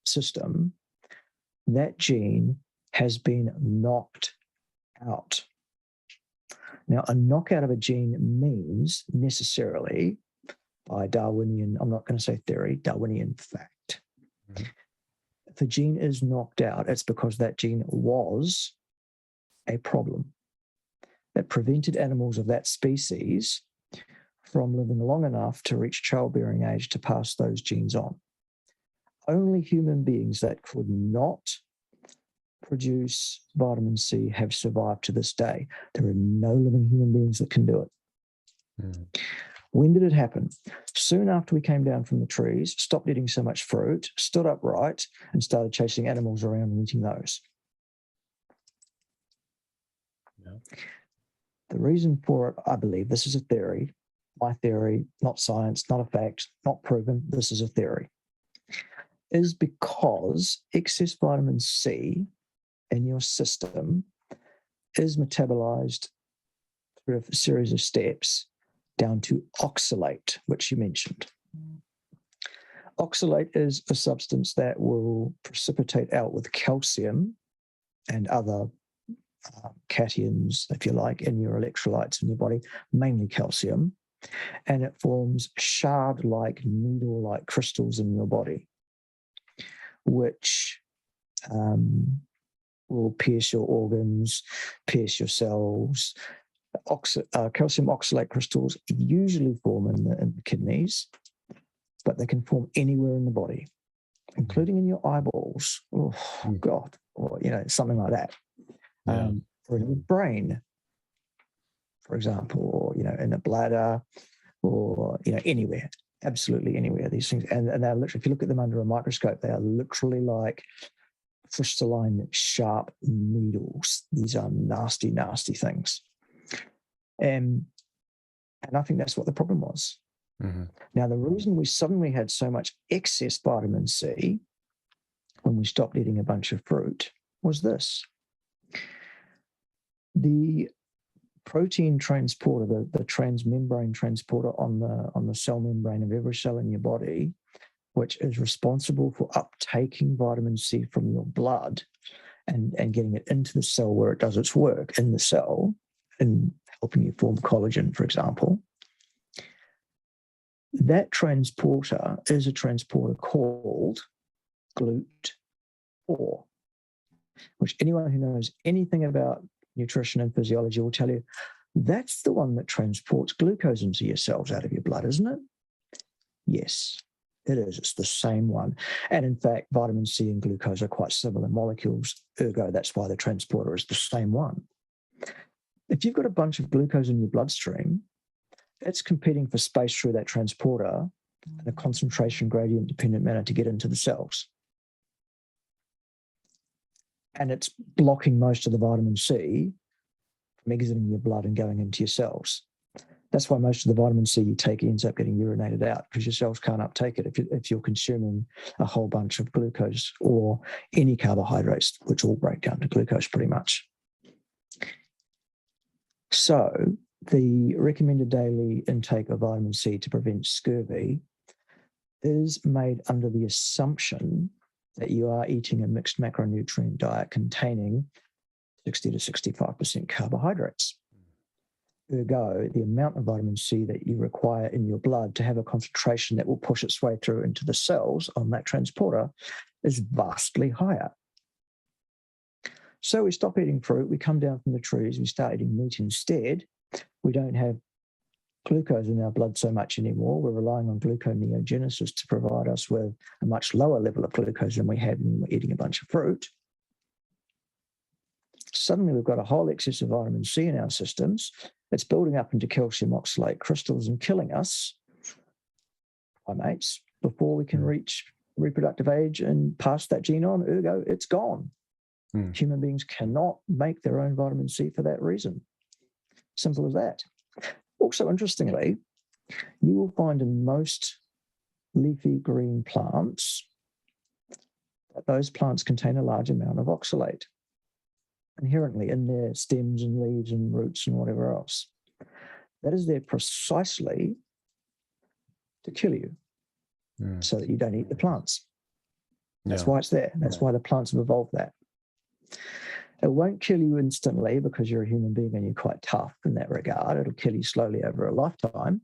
system, that gene has been knocked out. Now, a knockout of a gene means necessarily, by Darwinian, I'm not going to say theory, Darwinian fact. If a gene is knocked out, it's because that gene was a problem that prevented animals of that species from living long enough to reach childbearing age to pass those genes on. Only human beings that could not produce vitamin C have survived to this day. There are no living human beings that can do it. When did it happen? Soon after we came down from the trees, stopped eating so much fruit, stood upright, and started chasing animals around and eating those. The reason for it, I believe, this is a theory, my theory, not science, not a fact, not proven, this is a theory, is because excess vitamin C in your system is metabolized through a series of steps down to oxalate, which you mentioned. Oxalate is a substance that will precipitate out with calcium and other cations, if you like, in your electrolytes in your body, mainly calcium, and it forms shard-like, needle-like crystals in your body, which will pierce your organs, pierce your cells. Calcium oxalate crystals usually form in the kidneys, but they can form anywhere in the body, including in your eyeballs. Oh, God, or something like that. Or in the brain, for example, or in the bladder, or anywhere, absolutely anywhere. These things, and they're literally, if you look at them under a microscope, they are literally like crystalline, sharp needles. These are nasty, nasty things. And I think that's what the problem was. Now, the reason we suddenly had so much excess vitamin C when we stopped eating a bunch of fruit was this. The protein transporter, the transmembrane transporter on the cell membrane of every cell in your body, which is responsible for uptaking vitamin C from your blood and getting it into the cell where it does its work in the cell and helping you form collagen, for example. That transporter is a transporter called GLUT4, which anyone who knows anything about nutrition and physiology will tell you that's the one that transports glucose into your cells out of your blood, isn't it? Yes, it is. It's the same one. And in fact, vitamin C and glucose are quite similar molecules. Ergo, that's why the transporter is the same one. If you've got a bunch of glucose in your bloodstream, it's competing for space through that transporter in a concentration gradient dependent manner to get into the cells. And it's blocking most of the vitamin C from exiting your blood and going into your cells. That's why most of the vitamin C you take ends up getting urinated out, because your cells can't uptake it if you're consuming a whole bunch of glucose or any carbohydrates, which all break down to glucose pretty much. So the recommended daily intake of vitamin C to prevent scurvy is made under the assumption that you are eating a mixed macronutrient diet containing 60 to 65% carbohydrates. Ergo, the amount of vitamin C that you require in your blood to have a concentration that will push its way through into the cells on that transporter is vastly higher. So we stop eating fruit, we come down from the trees, we start eating meat instead. We don't have glucose in our blood so much anymore. We're relying on gluconeogenesis to provide us with a much lower level of glucose than we had when we were eating a bunch of fruit. Suddenly we've got a whole excess of vitamin C in our systems. It's building up into calcium oxalate crystals and killing us, primates, before we can reach reproductive age and pass that gene on. Ergo, it's gone. Human beings cannot make their own vitamin C for that reason. Simple as that. Also, interestingly, you will find in most leafy green plants that those plants contain a large amount of oxalate inherently in their stems and leaves and roots and whatever else. That is there precisely to kill you so that you don't eat the plants. That's why it's there. That's why the plants have evolved that. It won't kill you instantly because you're a human being and you're quite tough in that regard. It'll kill you slowly over a lifetime.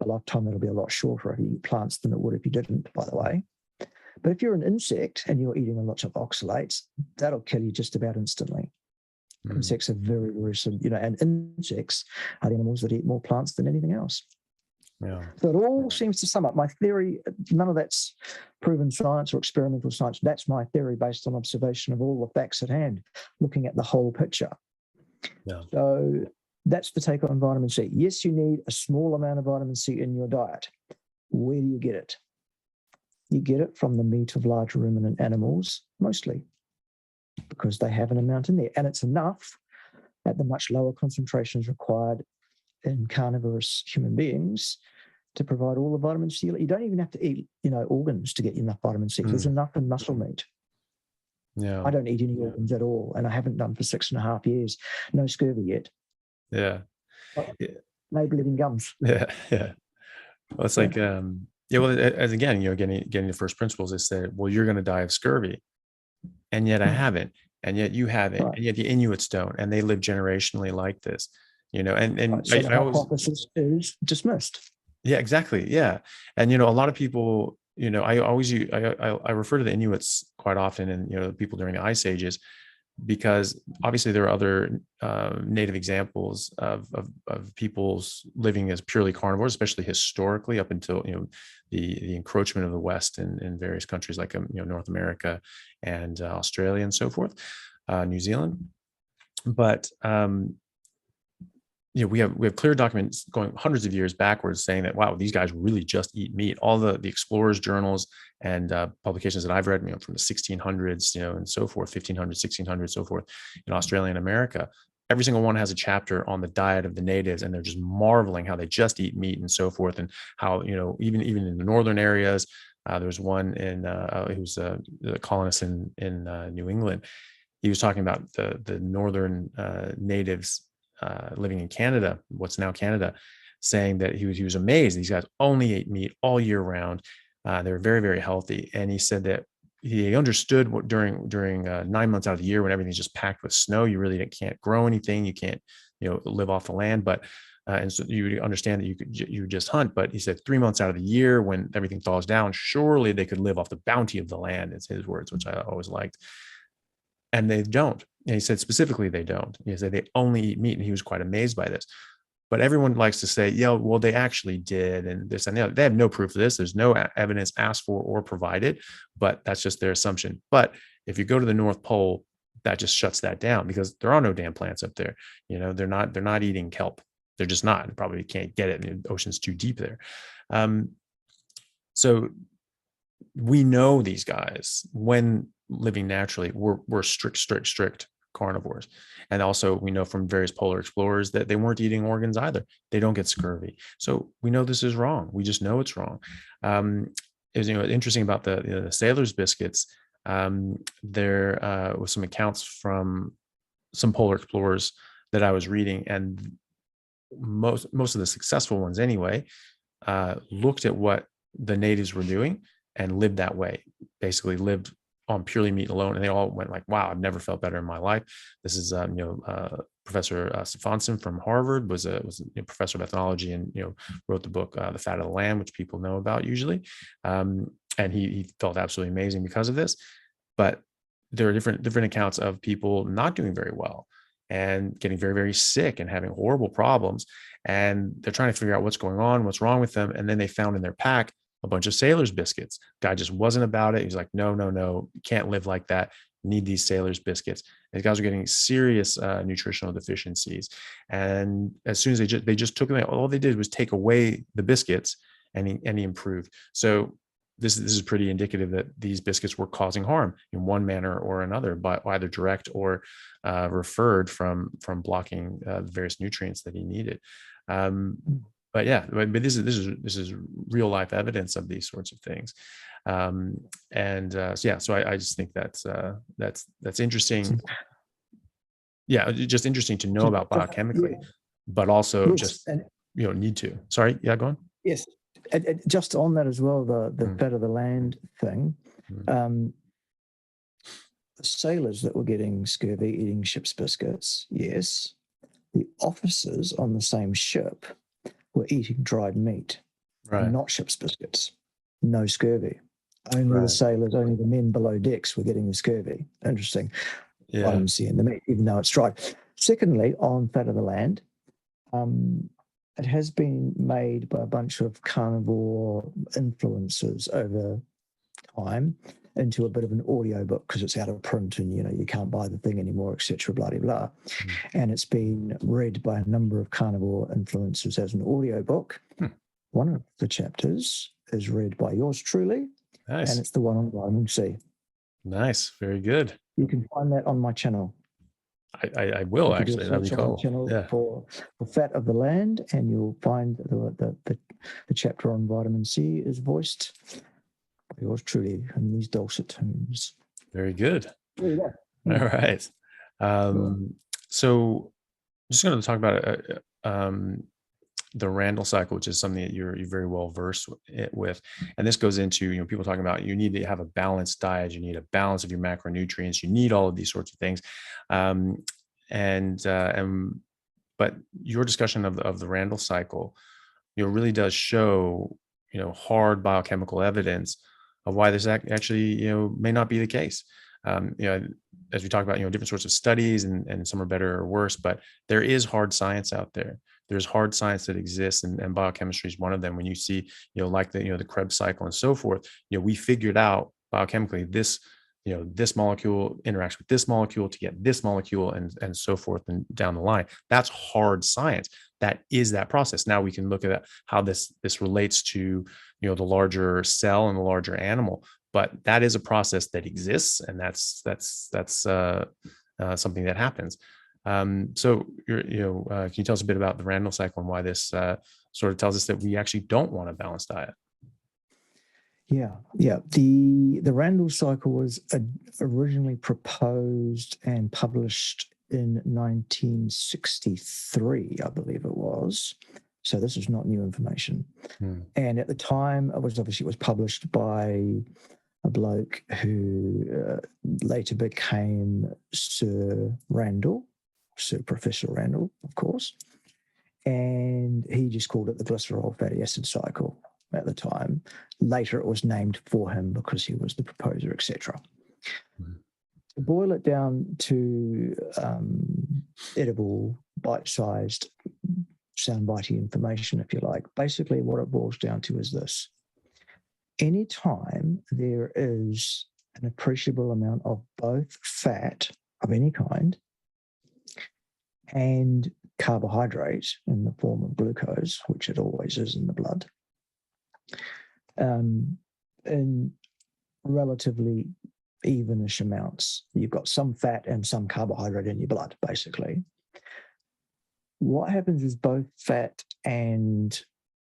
A lifetime that'll be a lot shorter if you eat plants than it would if you didn't, by the way. But if you're an insect and you're eating a lot of oxalates, that'll kill you just about instantly. Insects are very, very, and insects are the animals that eat more plants than anything else. Yeah. So it all seems to sum up. My theory, none of that's proven science or experimental science. That's my theory based on observation of all the facts at hand, looking at the whole picture. Yeah. So that's the take on vitamin C. Yes, you need a small amount of vitamin C in your diet. Where do you get it? You get it from the meat of large ruminant animals, mostly, because they have an amount in there. And it's enough at the much lower concentrations required in carnivorous human beings to provide all the vitamin C. You don't even have to eat, organs to get enough vitamin C. There's enough in muscle meat. Yeah. I don't eat any organs at all, and I haven't done for 6.5 years. No scurvy yet. Yeah. No bleeding gums. Yeah. Yeah. Well, it's like, well, as again, getting the first principles, they said, well, you're going to die of scurvy. And yet I haven't. And yet you haven't. Right. And yet the Inuits don't. And they live generationally like this, and right. So the hypothesis is dismissed. Yeah, exactly. Yeah. And, a lot of people, I refer to the Inuits quite often and, people during the ice ages, because obviously there are other native examples of peoples living as purely carnivores, especially historically up until, the encroachment of the West in various countries like, North America and Australia and so forth, New Zealand. But, we have clear documents going hundreds of years backwards saying that, wow, these guys really just eat meat. All the explorers journals and publications that I've read, from the 1600s, and so forth, 1500s, 1600s, so forth, in Australia and America, every single one has a chapter on the diet of the natives, and they're just marveling how they just eat meat and so forth, and how, even in the northern areas, there was one in who was a colonist in New England. He was talking about the northern natives living in Canada, what's now Canada, saying that he was amazed. These guys only ate meat all year round. They were very, very healthy. And he said that he understood what during 9 months out of the year when everything's just packed with snow, you really can't grow anything. You can't, live off the land. But and so you would understand that you would just hunt. But he said 3 months out of the year when everything thaws down, surely they could live off the bounty of the land. It's his words, which I always liked. And they don't. And he said specifically they don't. He said they only eat meat, and he was quite amazed by this. But everyone likes to say, well, they actually did, and this and that. They have no proof of this. There's no evidence asked for or provided, but that's just their assumption. But if you go to the North Pole, that just shuts that down, because there are no damn plants up there. They're not eating kelp. They're just not. They probably can't get it. The ocean's too deep there. So we know these guys, when living naturally, were strict carnivores. And also we know from various polar explorers that they weren't eating organs either. They don't get scurvy. So we know this is wrong. We just know it's wrong. It was interesting about the sailor's biscuits. There was some accounts from some polar explorers that I was reading, and most of the successful ones anyway, looked at what the natives were doing and lived that way, basically lived on purely meat alone. And they all went like, wow, I've never felt better in my life. This is, Professor Stefansson from Harvard was a professor of ethnology, and, wrote the book, The Fat of the Land, which people know about usually. And he felt absolutely amazing because of this. But there are different accounts of people not doing very well. and getting very, very sick and having horrible problems. And they're trying to figure out what's going on, what's wrong with them. And then they found in their pack a bunch of Sailor's biscuits. Guy just wasn't about it. He's like, no, no, no, you can't live like that. You need these Sailor's biscuits. And these guys are getting serious nutritional deficiencies. And as soon as they just took them, all they did was take away the biscuits, and he improved. So this is pretty indicative that these biscuits were causing harm in one manner or another, by either direct or referred from blocking the various nutrients that he needed. But yeah, but this is real life evidence of these sorts of things. So I just think that's interesting. Yeah, just interesting to know about biochemically, but also just need to. Sorry, yeah, go on. Yes, just on that as well, the fat of the land thing. The sailors that were getting scurvy eating ship's biscuits, yes. The officers on the same ship were eating dried meat, right, not ship's biscuits. No scurvy. Only the sailors, only the men below decks were getting the scurvy. Interesting. Yeah. Vitamin C in the meat, even though it's dried. Secondly, on fat of the land, it has been made by a bunch of carnivore influencers over time into a bit of an audio book, because it's out of print and you can't buy the thing anymore, etc. Blah blah blah. And it's been read by a number of carnivore influencers as an audio book. One of the chapters is read by yours truly. Nice. And it's the one on vitamin C. Nice, very good. You can find that on my channel. I will actually. That'd be cool. Channel for fat of the land, and you'll find the chapter on vitamin C is voiced by yours truly in these dulcet tones. Very good. There you go. All right. So I'm just going to talk about the Randall cycle, which is something that you're very well versed with. And this goes into, people talking about you need to have a balanced diet. You need a balance of your macronutrients. You need all of these sorts of things. But your discussion of the Randall cycle, really does show, hard biochemical evidence of why this actually, may not be the case. As we talk about, different sorts of studies, and some are better or worse, but there is hard science out there. There's hard science that exists, and biochemistry is one of them. When you see, like the Krebs cycle and so forth, we figured out biochemically this molecule interacts with this molecule to get this molecule, and so forth and down the line. That's hard science. That is that process. Now we can look at how this relates to, the larger cell and the larger animal, but that is a process that exists, and that's something that happens. So can you tell us a bit about the Randall cycle and why this sort of tells us that we actually don't want a balanced diet? Yeah. The Randall cycle was originally proposed and published in 1963, I believe it was. So this is not new information. And at the time, it was published by a bloke who later became Sir Professor Randall, of course. And he just called it the glycerol fatty acid cycle at the time. Later, it was named for him because he was the proposer, etc. To boil it down to edible, bite-sized, soundbitey information, if you like, basically what it boils down to is this. Anytime there is an appreciable amount of both fat of any kind and carbohydrate in the form of glucose, which it always is in the blood, in relatively evenish amounts. You've got some fat and some carbohydrate in your blood, basically. What happens is both fat and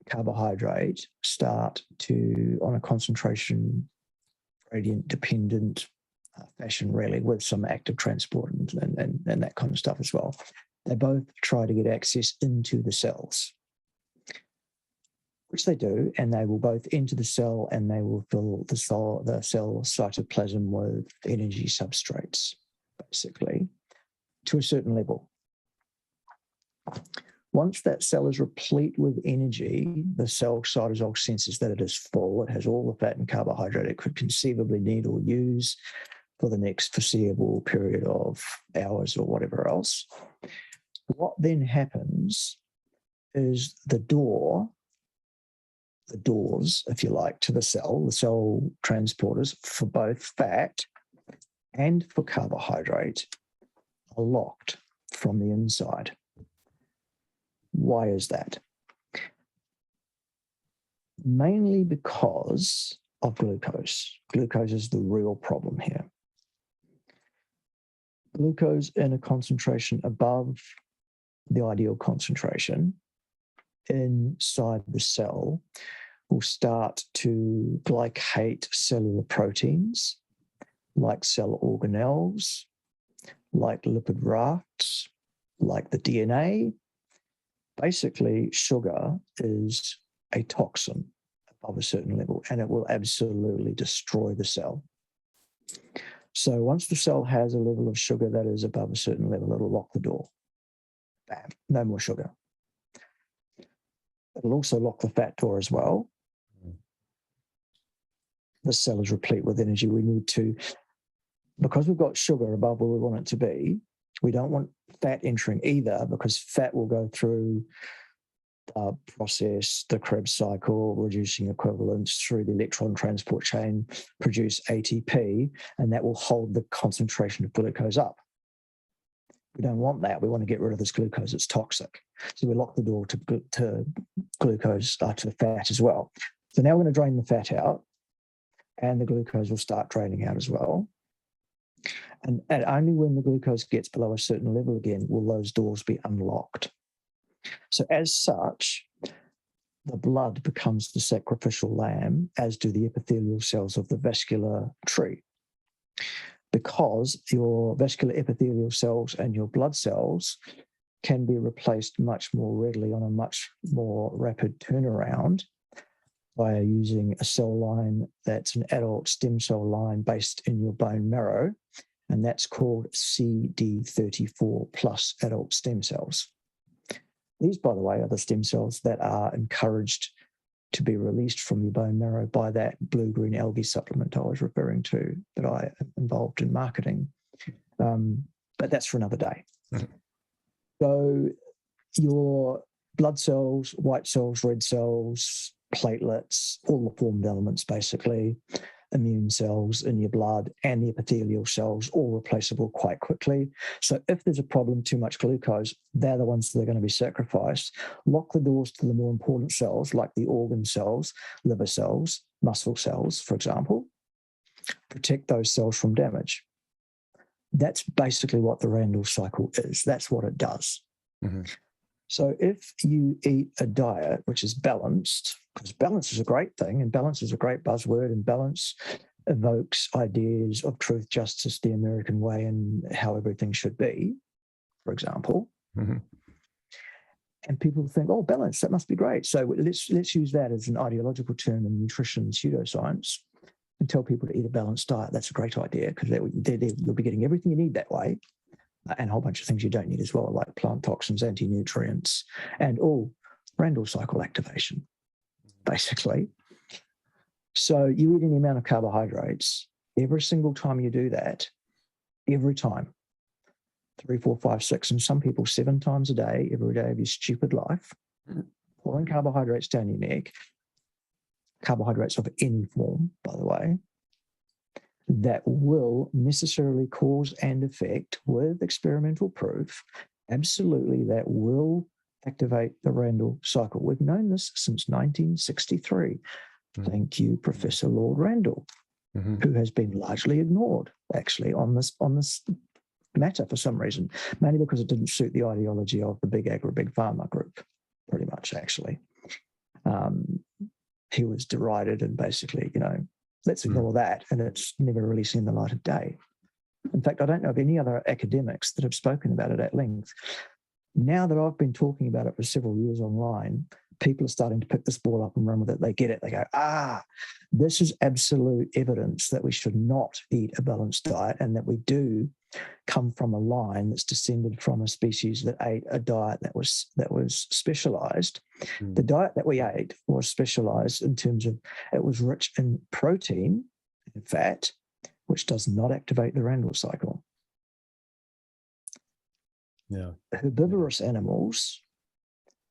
carbohydrate start to, on a concentration gradient dependent fashion, really, with some active transport and that kind of stuff as well. They both try to get access into the cells, which they do, and they will both enter the cell and they will fill the cell cytoplasm with energy substrates, basically, to a certain level. Once that cell is replete with energy, the cell cytosol senses that it is full. It has all the fat and carbohydrate it could conceivably need or use. for the next foreseeable period of hours or whatever else. What then happens is the doors, if you like, to the cell transporters for both fat and for carbohydrate are locked from the inside. Why is that? Mainly because of glucose. Glucose is the real problem here. Glucose in a concentration above the ideal concentration inside the cell will start to glycate cellular proteins like cell organelles, like lipid rafts, like the DNA. Basically, sugar is a toxin above a certain level, and it will absolutely destroy the cell. So once the cell has a level of sugar that is above a certain level, it'll lock the door. Bam, no more sugar. It'll also lock the fat door as well. The cell is replete with energy. We need to, because we've got sugar above where we want it to be, we don't want fat entering either, because fat will go through the process, the Krebs cycle, reducing equivalents through the electron transport chain, produce ATP, and that will hold the concentration of glucose up. We don't want that. We want to get rid of this glucose. It's toxic. So we lock the door to glucose, to fat as well. So now we're going to drain the fat out, and the glucose will start draining out as well. And only when the glucose gets below a certain level again will those doors be unlocked. So as such, the blood becomes the sacrificial lamb, as do the epithelial cells of the vascular tree. Because your vascular epithelial cells and your blood cells can be replaced much more readily on a much more rapid turnaround by using a cell line that's an adult stem cell line based in your bone marrow, and that's called CD34 plus adult stem cells. These, by the way, are the stem cells that are encouraged to be released from your bone marrow by that blue-green algae supplement I was referring to that I am involved in marketing. But that's for another day. Mm-hmm. So your blood cells, white cells, red cells, platelets, all the formed elements basically, immune cells in your blood and the epithelial cells, all replaceable quite quickly. So if there's a problem, too much glucose, they're the ones that are going to be sacrificed. Lock the doors to the more important cells, like the organ cells, liver cells, muscle cells, for example. Protect those cells from damage. That's basically what the Randall cycle is. That's what it does. Mm-hmm. So if you eat a diet which is balanced, because balance is a great thing, and balance is a great buzzword, and balance evokes ideas of truth, justice, the American way, and how everything should be, for example. Mm-hmm. And people think, oh, balance, that must be great. So let's use that as an ideological term in nutrition and pseudoscience and tell people to eat a balanced diet. That's a great idea, because you'll be getting everything you need that way. And a whole bunch of things you don't need as well, like plant toxins, anti-nutrients, and Randall cycle activation, basically. So you eat any amount of carbohydrates, every single time you do that, every time, 3, 4, 5, 6, and some people 7 times a day, every day of your stupid life, pouring carbohydrates down your neck, carbohydrates of any form, by the way, that will necessarily cause and affect, with experimental proof, absolutely, that will activate the Randall cycle. We've known this since 1963. Mm-hmm. Thank you, Professor Lord Randall, mm-hmm. who has been largely ignored, actually, on this matter for some reason, mainly because it didn't suit the ideology of the big agri, big pharma group, pretty much, actually. He was derided and basically, let's ignore that, and it's never really seen the light of day. In fact, I don't know of any other academics that have spoken about it at length. Now that I've been talking about it for several years online, people are starting to pick this ball up and run with it. They get it. They go, this is absolute evidence that we should not eat a balanced diet, and that we do come from a line that's descended from a species that ate a diet that was specialized. The diet that we ate was specialized in terms of it was rich in protein and fat, which does not activate the Randall cycle. Yeah. Herbivorous animals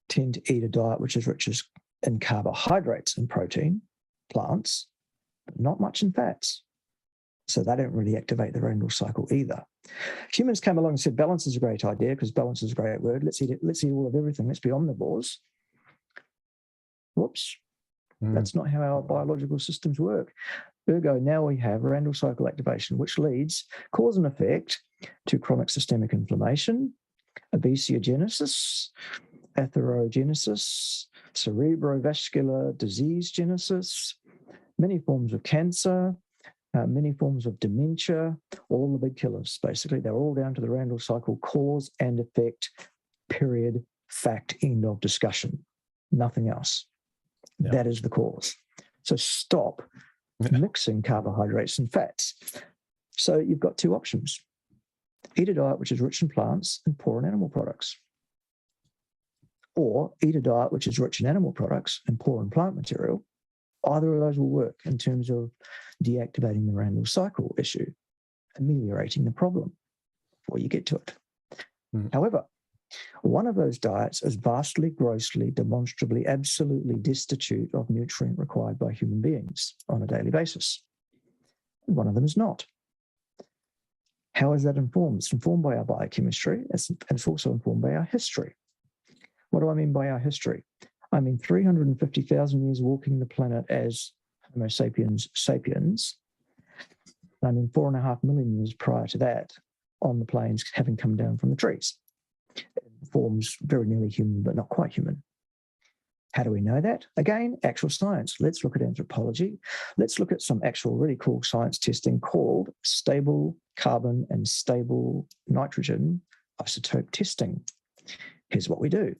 tend to eat a diet which is rich in carbohydrates and protein, plants, but not much in fats. So they don't really activate the Randall cycle either. Humans came along and said balance is a great idea because balance is a great word. Let's eat all of everything. Let's be omnivores. Whoops. That's not how our biological systems work. Ergo, now we have Randall cycle activation, which leads cause and effect to chronic systemic inflammation, obesiogenesis, atherogenesis, cerebrovascular disease genesis, many forms of cancer, many forms of dementia, all the big killers, basically. They're all down to the Randall cycle, cause and effect, period, fact, end of discussion. Nothing else. Yeah. That is the cause. So stop mixing carbohydrates and fats. So you've got two options. Eat a diet which is rich in plants and poor in animal products. Or eat a diet which is rich in animal products and poor in plant material. Either of those will work in terms of deactivating the Randall cycle issue, ameliorating the problem before you get to it. However, one of those diets is vastly, grossly, demonstrably, absolutely destitute of nutrient required by human beings on a daily basis. One of them is not. How is that informed? It's informed by our biochemistry, and it's also informed by our history. What do I mean by our history? I mean 350,000 years walking the planet as Homo sapiens sapiens. I mean 4.5 million years prior to that on the plains having come down from the trees. Forms very nearly human, but not quite human. How do we know that? Again, actual science. Let's look at anthropology. Let's look at some actual really cool science testing called stable carbon and stable nitrogen isotope testing. Here's what we do.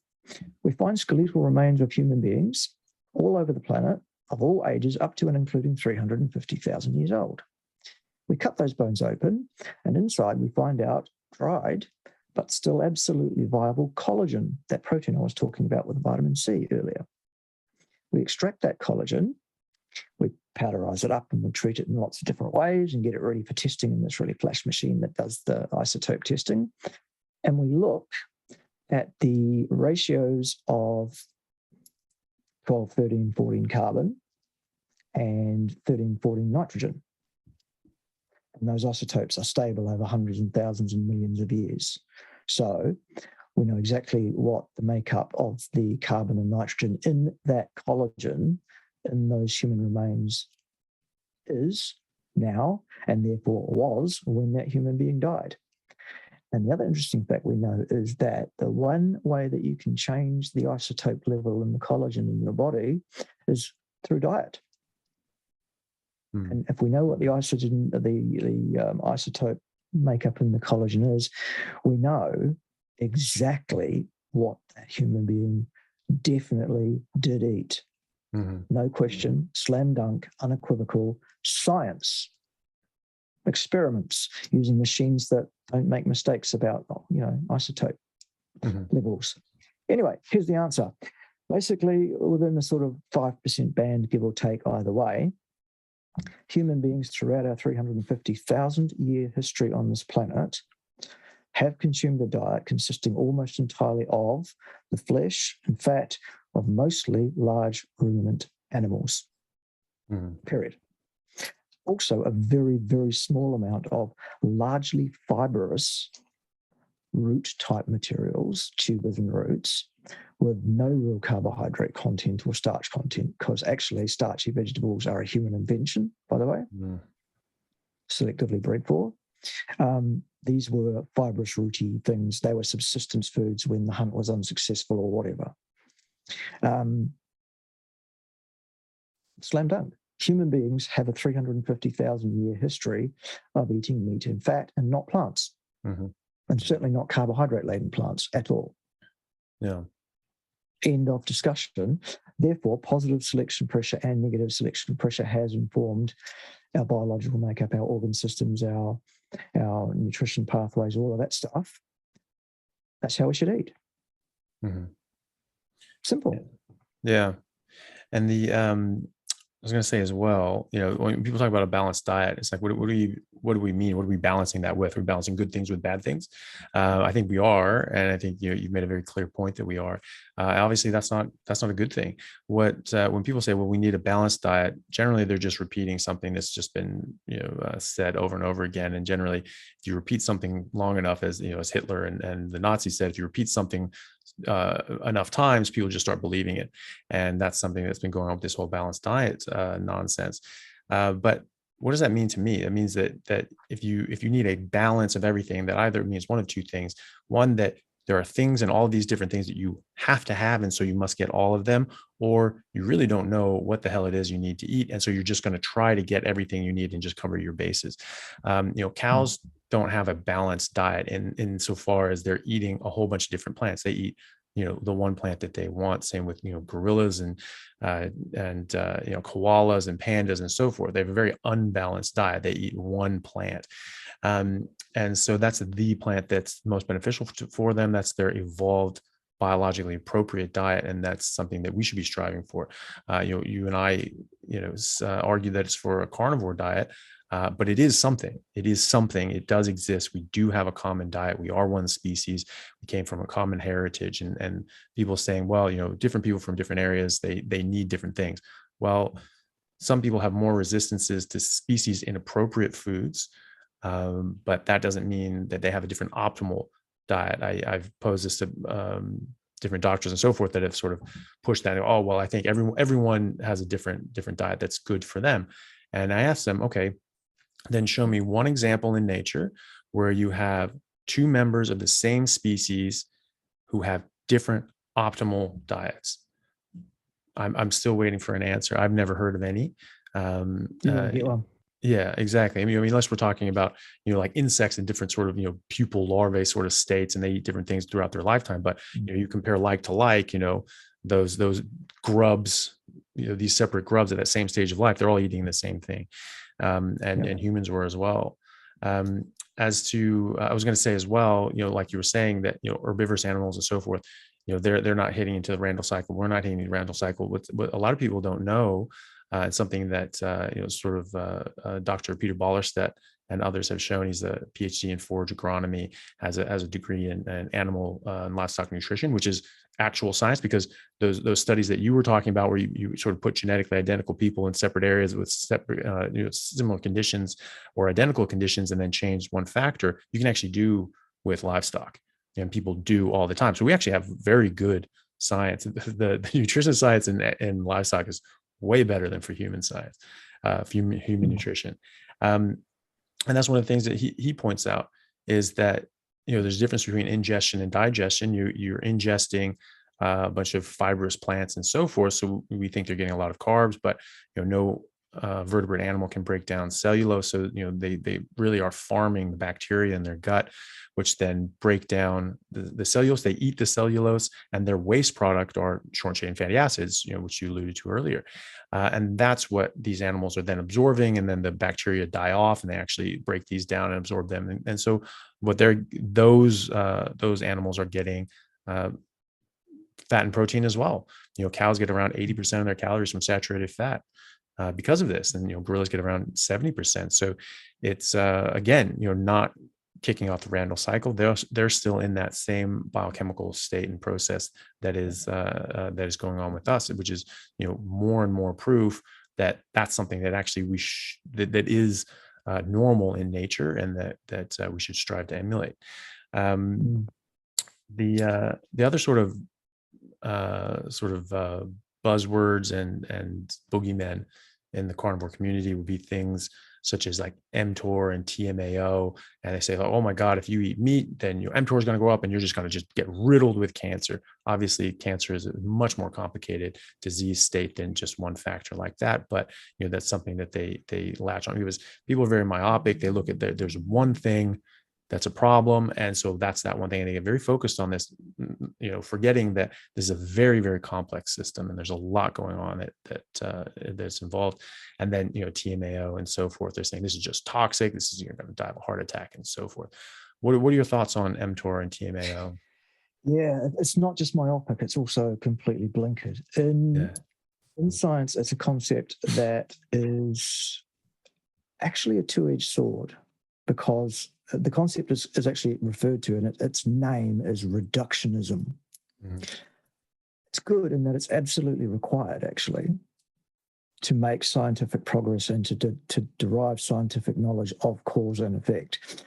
We find skeletal remains of human beings all over the planet of all ages up to and including 350,000 years old. We cut those bones open, and inside we find out dried but still absolutely viable collagen, that protein I was talking about with vitamin C earlier. We extract that collagen, we powderize it up, and we treat it in lots of different ways and get it ready for testing in this really flash machine that does the isotope testing. And we look at the ratios of 12, 13, 14 carbon and 13, 14 nitrogen. And those isotopes are stable over hundreds and thousands and millions of years. So we know exactly what the makeup of the carbon and nitrogen in that collagen in those human remains is now, and therefore was when that human being died. And the other interesting fact we know is that the one way that you can change the isotope level in the collagen in your body is through diet. And if we know what the isotope makeup in the collagen is, we know exactly what that human being definitely did eat. No question, slam dunk, unequivocal science. Experiments using machines that don't make mistakes about, isotope levels. Anyway, here's the answer. Basically, within the sort of 5% band, give or take either way, human beings throughout our 350,000-year history on this planet have consumed a diet consisting almost entirely of the flesh and fat of mostly large ruminant animals, period. Also, a very, very small amount of largely fibrous root-type materials, tubers and roots, with no real carbohydrate content or starch content, because actually starchy vegetables are a human invention, by the way, selectively bred for. These were fibrous, rooty things. They were subsistence foods when the hunt was unsuccessful or whatever. Slam dunk. Human beings have a 350,000-year history of eating meat and fat and not plants, and certainly not carbohydrate-laden plants at all. Yeah. End of discussion. Therefore, positive selection pressure and negative selection pressure has informed our biological makeup, our organ systems, our nutrition pathways, all of that stuff. That's how we should eat. Simple. Yeah. And was going to say as well, when people talk about a balanced diet, it's like, what do we mean? What are we balancing that with? Are we balancing good things with bad things? I think we are. And I think, you've made a very clear point that we are. Obviously that's not a good thing. When people say, well, we need a balanced diet, generally they're just repeating something that's just been, said over and over again. And generally, if you repeat something long enough, as Hitler and the Nazis said, if you repeat something enough times, people just start believing it. And that's something that's been going on with this whole balanced diet nonsense. But what does that mean to me? It means that if you need a balance of everything, that either means one of two things. One, that there are things and all of these different things that you have to have, and so you must get all of them, or you really don't know what the hell it is you need to eat, and so you're just going to try to get everything you need and just cover your bases. Cows don't have a balanced diet in so far as they're eating a whole bunch of different plants. They eat the one plant that they want. Same with gorillas and koalas and pandas and so forth. They have a very unbalanced diet. They eat one plant. And so that's the plant that's most beneficial for them. That's their evolved, biologically appropriate diet. And that's something that we should be striving for. You and I, argue that it's for a carnivore diet, but it is something. It is something. It does exist. We do have a common diet. We are one species. We came from a common heritage. And people saying, well, different people from different areas, they need different things. Well, some people have more resistances to species inappropriate foods. But that doesn't mean that they have a different optimal diet. I've posed this to different doctors and so forth that have sort of pushed that. Oh, well, I think everyone has a different diet that's good for them. And I asked them, okay, then show me one example in nature where you have two members of the same species who have different optimal diets. I'm still waiting for an answer. I've never heard of any. Yeah, exactly. I mean, unless we're talking about, like insects in different sort of, pupal larvae sort of states, and they eat different things throughout their lifetime. But, you compare like to like, those grubs, these separate grubs at that same stage of life, they're all eating the same thing. And humans were as well. As to, I was going to say as well, like you were saying that, herbivorous animals and so forth, they're not hitting into the Randall cycle. We're not hitting the Randall cycle. What a lot of people don't know, it's something that Dr. Peter Ballerstedt and others have shown. He's a PhD in forage agronomy, has a degree in animal and livestock nutrition, which is actual science, because those studies that you were talking about, where you sort of put genetically identical people in separate areas with separate similar conditions or identical conditions, and then change one factor, you can actually do with livestock, and people do all the time. So we actually have very good science. The nutrition science in livestock is way better than for human science, human nutrition. And that's one of the things that he points out, is that, there's a difference between ingestion and digestion. You're ingesting a bunch of fibrous plants and so forth. So we think they're getting a lot of carbs, but, no vertebrate animal can break down cellulose. So, they really are farming the bacteria in their gut, which then break down the cellulose. They eat the cellulose, and their waste product are short chain fatty acids, which you alluded to earlier. And that's what these animals are then absorbing. And then the bacteria die off, and they actually break these down and absorb them. And so what those animals are getting, fat and protein as well. Cows get around 80% of their calories from saturated fat, because of this. And, gorillas get around 70%. So it's, again, not kicking off the Randall cycle. They're still in that same biochemical state and process that is going on with us, which is, more and more proof that that's something that actually that is normal in nature, and that we should strive to emulate. The other sort of buzzwords and boogeymen in the carnivore community would be things such as like MTOR and TMAO. And they say, oh my God, if you eat meat, then your MTOR is going to go up and you're just going to just get riddled with cancer. Obviously, cancer is a much more complicated disease state than just one factor like that. But, that's something that they latch on, because people are very myopic. They look at there's one thing that's a problem. And so that's that one thing. And they get very focused on this, forgetting that this is a very, very complex system, and there's a lot going on that's involved. And then, TMAO and so forth, they're saying this is just toxic. This is, you're going to die of a heart attack and so forth. What are your thoughts on MTOR and TMAO? Yeah, it's not just myopic, it's also completely blinkered. In science, it's a concept that is actually a two-edged sword, because the concept is actually referred to, and its name is reductionism. Mm-hmm. It's good in that it's absolutely required, actually, to make scientific progress and to derive scientific knowledge of cause and effect.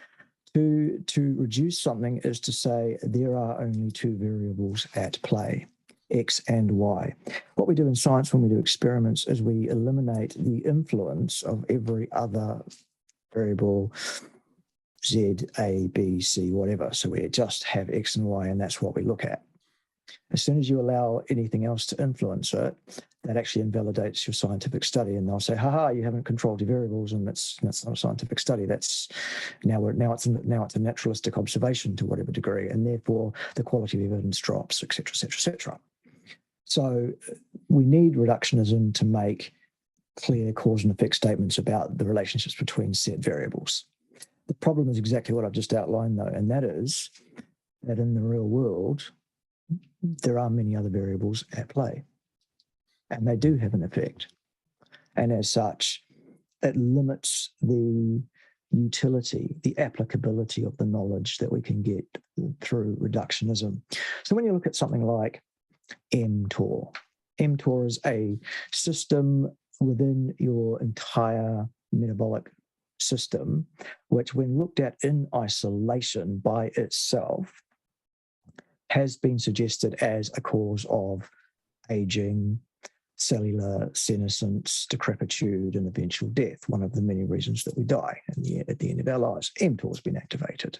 To reduce something is to say there are only two variables at play, X and Y. What we do in science when we do experiments is we eliminate the influence of every other variable, Z, A, B, C, whatever. So we just have X and Y, and that's what we look at. As soon as you allow anything else to influence it, that actually invalidates your scientific study, and they'll say, "Ha, you haven't controlled your variables, and that's not a scientific study. That's now it's a naturalistic observation to whatever degree, and therefore the quality of evidence drops, etc., etc., etc." So we need reductionism to make clear cause and effect statements about the relationships between set variables. The problem is exactly what I've just outlined, though, and that is that in the real world, there are many other variables at play, and they do have an effect. And as such, it limits the utility, the applicability of the knowledge that we can get through reductionism. So when you look at something like MTOR, MTOR is a system within your entire metabolic system, which when looked at in isolation by itself, has been suggested as a cause of aging, cellular senescence, decrepitude, and eventual death, one of the many reasons that we die at the end of our lives. mTOR has been activated.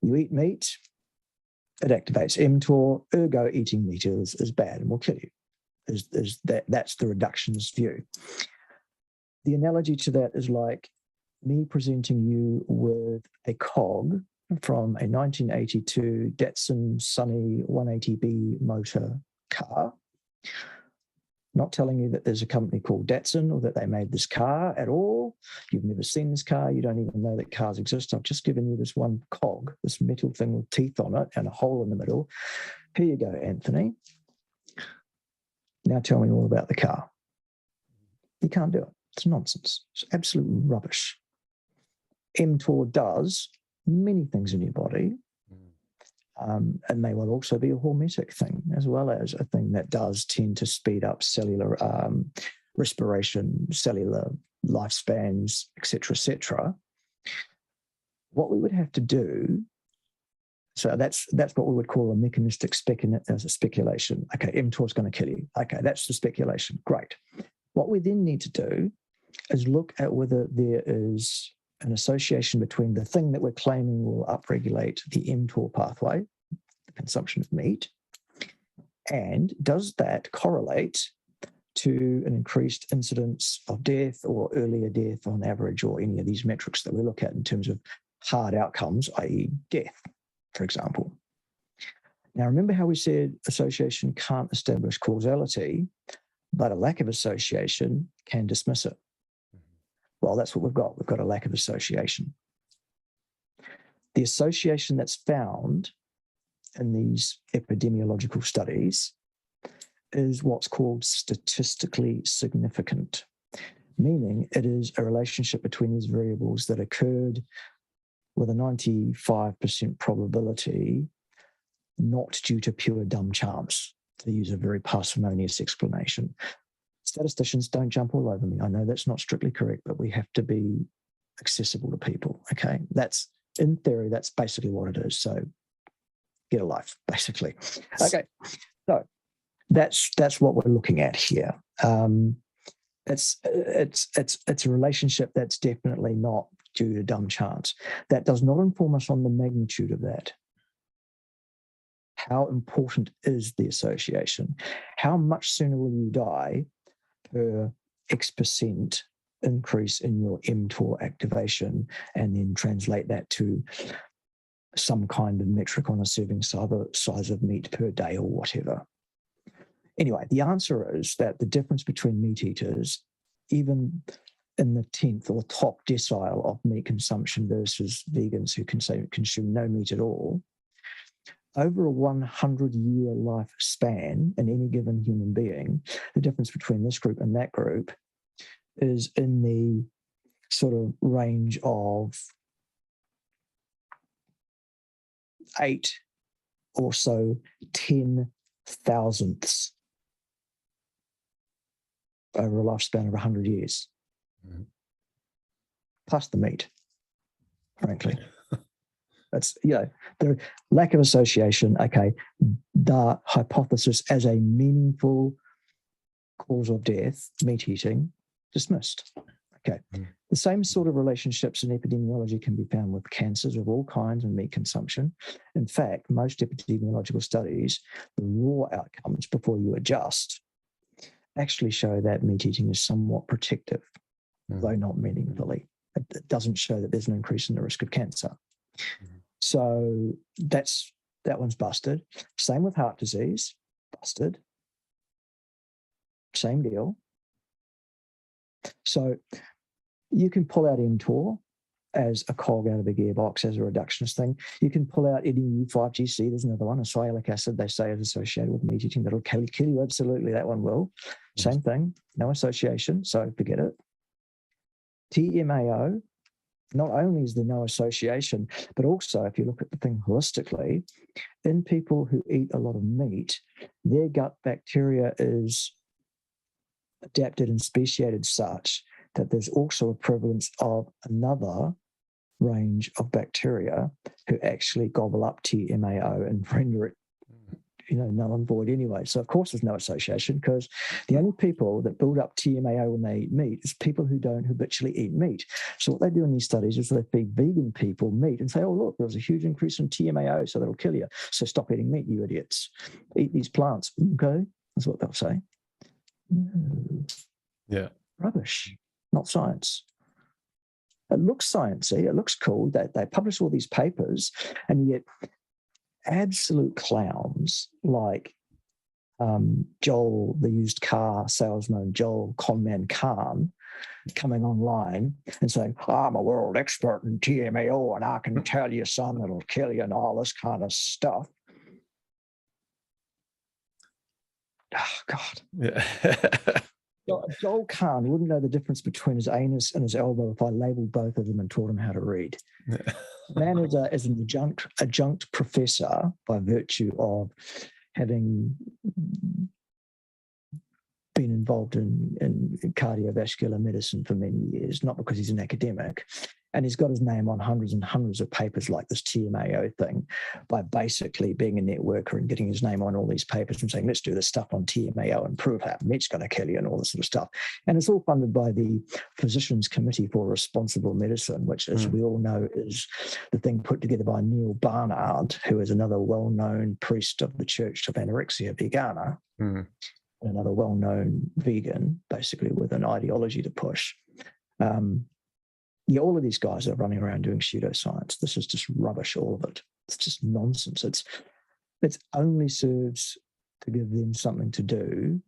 You eat meat, it activates mTOR, ergo eating meat is bad and will kill you. That's the reductionist view. The analogy to that is like me presenting you with a cog from a 1982 Datsun Sunny 180B motor car, not telling you that there's a company called Datsun or that they made this car at all. You've never seen this car. You don't even know that cars exist. I've just given you this one cog, this metal thing with teeth on it and a hole in the middle. Here you go, Anthony. Now tell me all about the car. You can't do it. It's nonsense. It's absolute rubbish. mTOR does many things in your body. It may well also be a hormetic thing, as well as a thing that does tend to speed up cellular respiration, cellular lifespans, etc., etc. What we would have to do, so that's what we would call a mechanistic speculation. Okay, mTOR is going to kill you. Okay, that's the speculation. Great. What we then need to do is look at whether there is an association between the thing that we're claiming will upregulate the mTOR pathway, the consumption of meat, and does that correlate to an increased incidence of death or earlier death on average, or any of these metrics that we look at in terms of hard outcomes, i.e. death, for example. Now, remember how we said association can't establish causality, but a lack of association can dismiss it. Well, that's what we've got. We've got a lack of association. The association that's found in these epidemiological studies is what's called statistically significant, meaning it is a relationship between these variables that occurred with a 95% probability, not due to pure dumb chance, to use a very parsimonious explanation. Statisticians don't jump all over me. I know that's not strictly correct, but we have to be accessible to people, okay? That's, in theory, that's basically what it is. So get a life, basically. Okay, so that's what we're looking at here. It's a relationship that's definitely not due to dumb chance. That does not inform us on the magnitude of that. How important is the association? How much sooner will you die per X% increase in your mTOR activation, and then translate that to some kind of metric on a serving size of meat per day or whatever. Anyway, the answer is that the difference between meat eaters, even in the 10th or top decile of meat consumption versus vegans who consume no meat at all, over a 100-year lifespan in any given human being, the difference between this group and that group is in the sort of range of 8 or so 10,000ths over a lifespan of 100 years, plus the meat, frankly. That's, the lack of association, okay, the hypothesis as a meaningful cause of death, meat eating, dismissed. Okay. The same sort of relationships in epidemiology can be found with cancers of all kinds and meat consumption. In fact, most epidemiological studies, the raw outcomes before you adjust, actually show that meat eating is somewhat protective, though not meaningfully. It doesn't show that there's an increase in the risk of cancer. So that one's busted. Same with heart disease, busted. Same deal. So you can pull out mTOR as a cog out of a gearbox, as a reductionist thing. You can pull out NEU5GC, there's another one, a sialic acid, they say is associated with meat eating. That'll kill you, absolutely, that one will. Same thing, no association, so forget it. TMAO, not only is there no association, but also if you look at the thing holistically, in people who eat a lot of meat, their gut bacteria is adapted and speciated such that there's also a prevalence of another range of bacteria who actually gobble up TMAO and render it, null and void anyway. So of course there's no association, because the only people that build up TMAO when they eat meat is people who don't habitually eat meat. So what they do in these studies is they feed vegan people meat and say, oh, look, there was a huge increase in TMAO, so that'll kill you. So stop eating meat, you idiots. Eat these plants. Okay, that's what they'll say. Yeah. Rubbish, not science. It looks sciencey, it looks cool. They publish all these papers, and yet absolute clowns like Joel, the used car salesman, Joel Conman Khan, coming online and saying, I'm a world expert in TMAO and I can tell you some that'll kill you and all this kind of stuff. Oh, God. Yeah. Joel Kahn wouldn't know the difference between his anus and his elbow if I labeled both of them and taught him how to read. Man is an adjunct professor by virtue of having been involved in cardiovascular medicine for many years, not because he's an academic. And he's got his name on hundreds and hundreds of papers like this TMAO thing by basically being a networker and getting his name on all these papers and saying, let's do this stuff on TMAO and prove how meat's going to kill you and all this sort of stuff. And it's all funded by the Physicians Committee for Responsible Medicine, which, as we all know, is the thing put together by Neil Barnard, who is another well-known priest of the Church of Anorexia Vegana, another well-known vegan, basically with an ideology to push. All of these guys are running around doing pseudoscience. This is just rubbish, all of it. It's just nonsense. It only serves to give them something to do,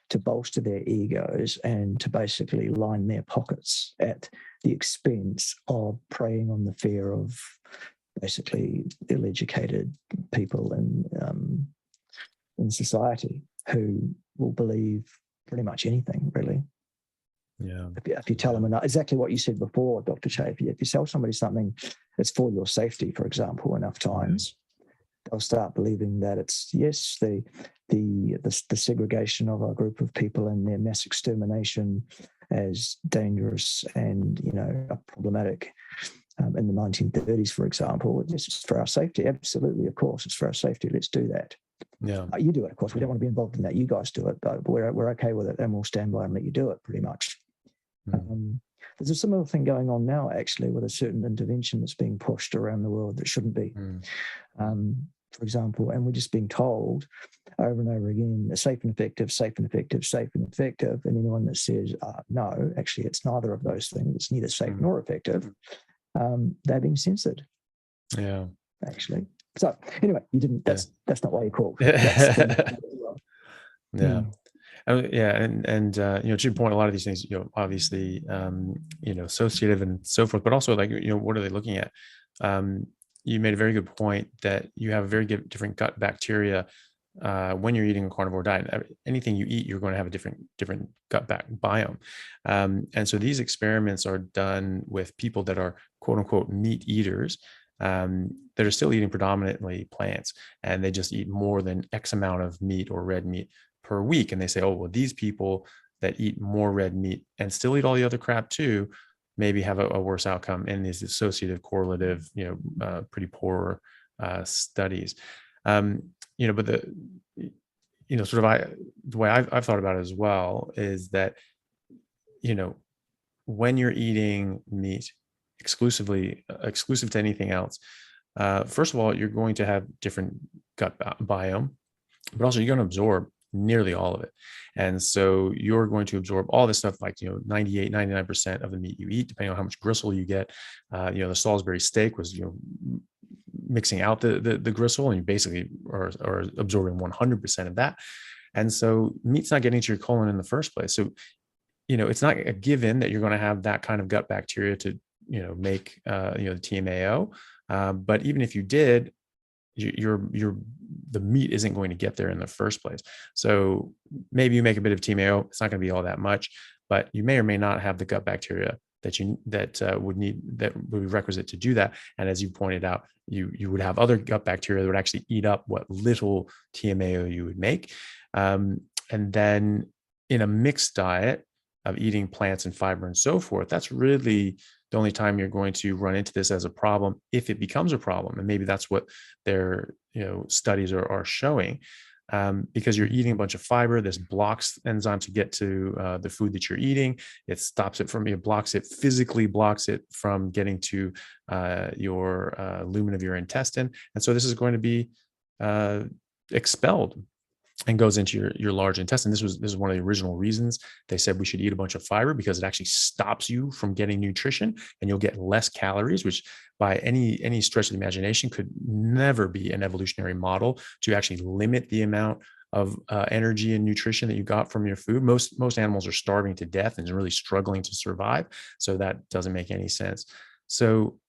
to bolster their egos and to basically line their pockets at the expense of preying on the fear of basically ill-educated people in society who will believe pretty much anything, really. Yeah. If you tell them enough, exactly what you said before, Dr. Chafee, if you sell somebody something that's for your safety, for example, enough times, they'll start believing that it's, yes, the segregation of a group of people and their mass extermination as dangerous and, problematic in the 1930s, for example. This is for our safety. Absolutely, of course, it's for our safety. Let's do that. Yeah. You do it, of course. We don't want to be involved in that. You guys do it, but we're okay with it, and we'll stand by and let you do it, pretty much. There's a similar thing going on now, actually, with a certain intervention that's being pushed around the world that shouldn't be. For example, and we're just being told over and over again, safe and effective, safe and effective, safe and effective. And anyone that says, no, actually, it's neither of those things. It's neither safe nor effective. They're being censored. Yeah. Actually. So anyway, you didn't. That's not why you called. Yeah. And to your point, a lot of these things, obviously, associative and so forth, but also like, what are they looking at? you made a very good point that you have a very different gut bacteria when you're eating a carnivore diet. Anything you eat, you're going to have a different gut biome. And so these experiments are done with people that are quote unquote meat eaters, that are still eating predominantly plants, and they just eat more than X amount of meat or red meat per week. And they say, oh, well, these people that eat more red meat and still eat all the other crap too, maybe have a worse outcome in these associative correlative, pretty poor studies. But sort of the way I've thought about it as well is that, when you're eating meat exclusive to anything else, first of all, you're going to have different gut biome, but also you're going to absorb nearly all of it. And so you're going to absorb all this stuff, like, 98, 99% of the meat you eat, depending on how much gristle you get. The Salisbury steak was, mixing out the gristle, and you basically are absorbing 100% of that. And so meat's not getting to your colon in the first place. So, it's not a given that you're going to have that kind of gut bacteria to, make, the TMAO. But even if you did, the meat isn't going to get there in the first place. So maybe you make a bit of TMAO, it's not going to be all that much, but you may or may not have the gut bacteria that would be requisite to do that. And as you pointed out, you would have other gut bacteria that would actually eat up what little TMAO you would make. And then in a mixed diet of eating plants and fiber and so forth, that's really the only time you're going to run into this as a problem, if it becomes a problem. And maybe that's what their studies are showing, because you're eating a bunch of fiber. This blocks enzymes to get to the food that you're eating. It stops it physically blocks it from getting to your lumen of your intestine. And so this is going to be expelled and goes into your large intestine. This is one of the original reasons they said we should eat a bunch of fiber, because it actually stops you from getting nutrition, and you'll get less calories, which by any stretch of the imagination could never be an evolutionary model to actually limit the amount of energy and nutrition that you got from your food. Most animals are starving to death and really struggling to survive. So that doesn't make any sense. So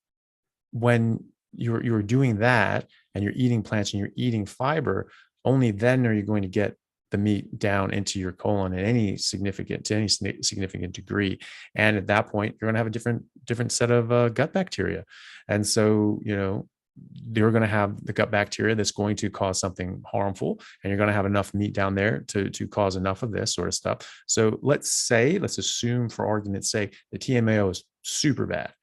when you're doing that and you're eating plants and you're eating fiber, only then are you going to get the meat down into your colon in any significant degree. And at that point, you're going to have a different set of gut bacteria. And so, you're going to have the gut bacteria that's going to cause something harmful, and you're going to have enough meat down there to cause enough of this sort of stuff. So let's assume for argument's sake, the TMAO is super bad.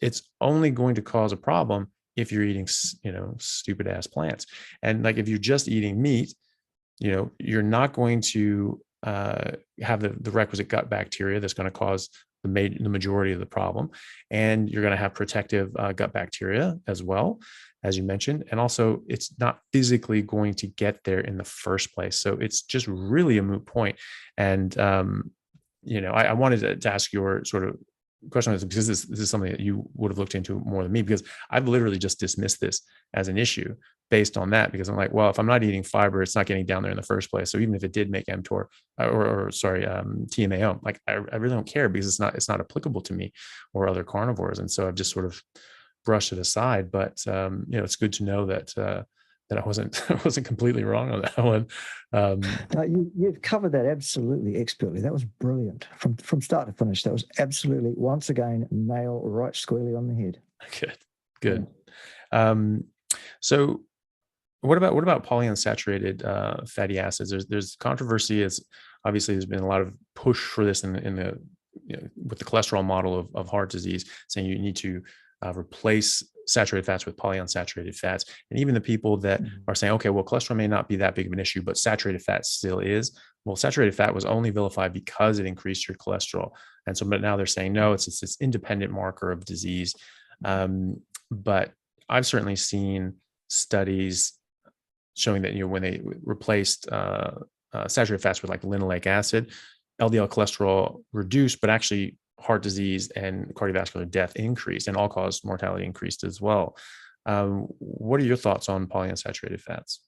It's only going to cause a problem if you're eating, stupid ass plants. And like, if you're just eating meat, you're not going to have the requisite gut bacteria that's going to cause the majority of the problem. And you're going to have protective gut bacteria as well, as you mentioned. And also, it's not physically going to get there in the first place. So it's just really a moot point. And, I wanted to ask your sort of question on this, because this is something that you would have looked into more than me, because I've literally just dismissed this as an issue based on that, because I'm like, well, if I'm not eating fiber, it's not getting down there in the first place. So even if it did make mTOR TMAO, like I really don't care, because it's not applicable to me or other carnivores. And so I've just sort of brushed it aside. But it's good to know that I wasn't completely wrong on that one. You've covered that absolutely expertly. That was brilliant from start to finish. That was absolutely, once again, nail right squarely on the head. Good. So what about polyunsaturated fatty acids? There's controversy, as obviously there's been a lot of push for this in the with the cholesterol model of heart disease, saying you need to replace saturated fats with polyunsaturated fats. And even the people that are saying, okay, well, cholesterol may not be that big of an issue, but saturated fat still is. Well, saturated fat was only vilified because it increased your cholesterol. And so, but now they're saying, no, it's this independent marker of disease. But I've certainly seen studies showing that, when they replaced saturated fats with like linoleic acid, LDL cholesterol reduced, but actually heart disease and cardiovascular death increased, and all-cause mortality increased as well. What are your thoughts on polyunsaturated fats?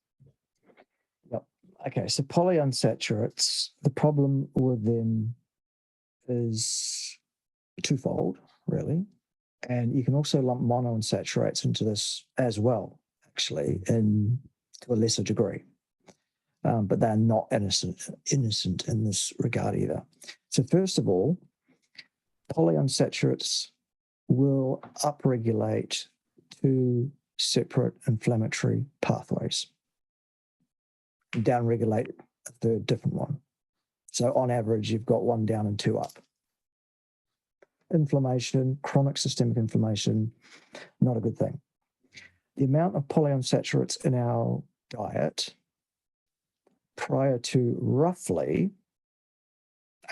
Yep. Okay, so polyunsaturates, the problem with them is twofold, really. And you can also lump monounsaturates into this as well, actually, to a lesser degree. But they're not innocent in this regard either. So first of all, polyunsaturates will upregulate two separate inflammatory pathways and downregulate a third different one. So on average, you've got one down and two up. Inflammation, chronic systemic inflammation, not a good thing. The amount of polyunsaturates in our diet prior to roughly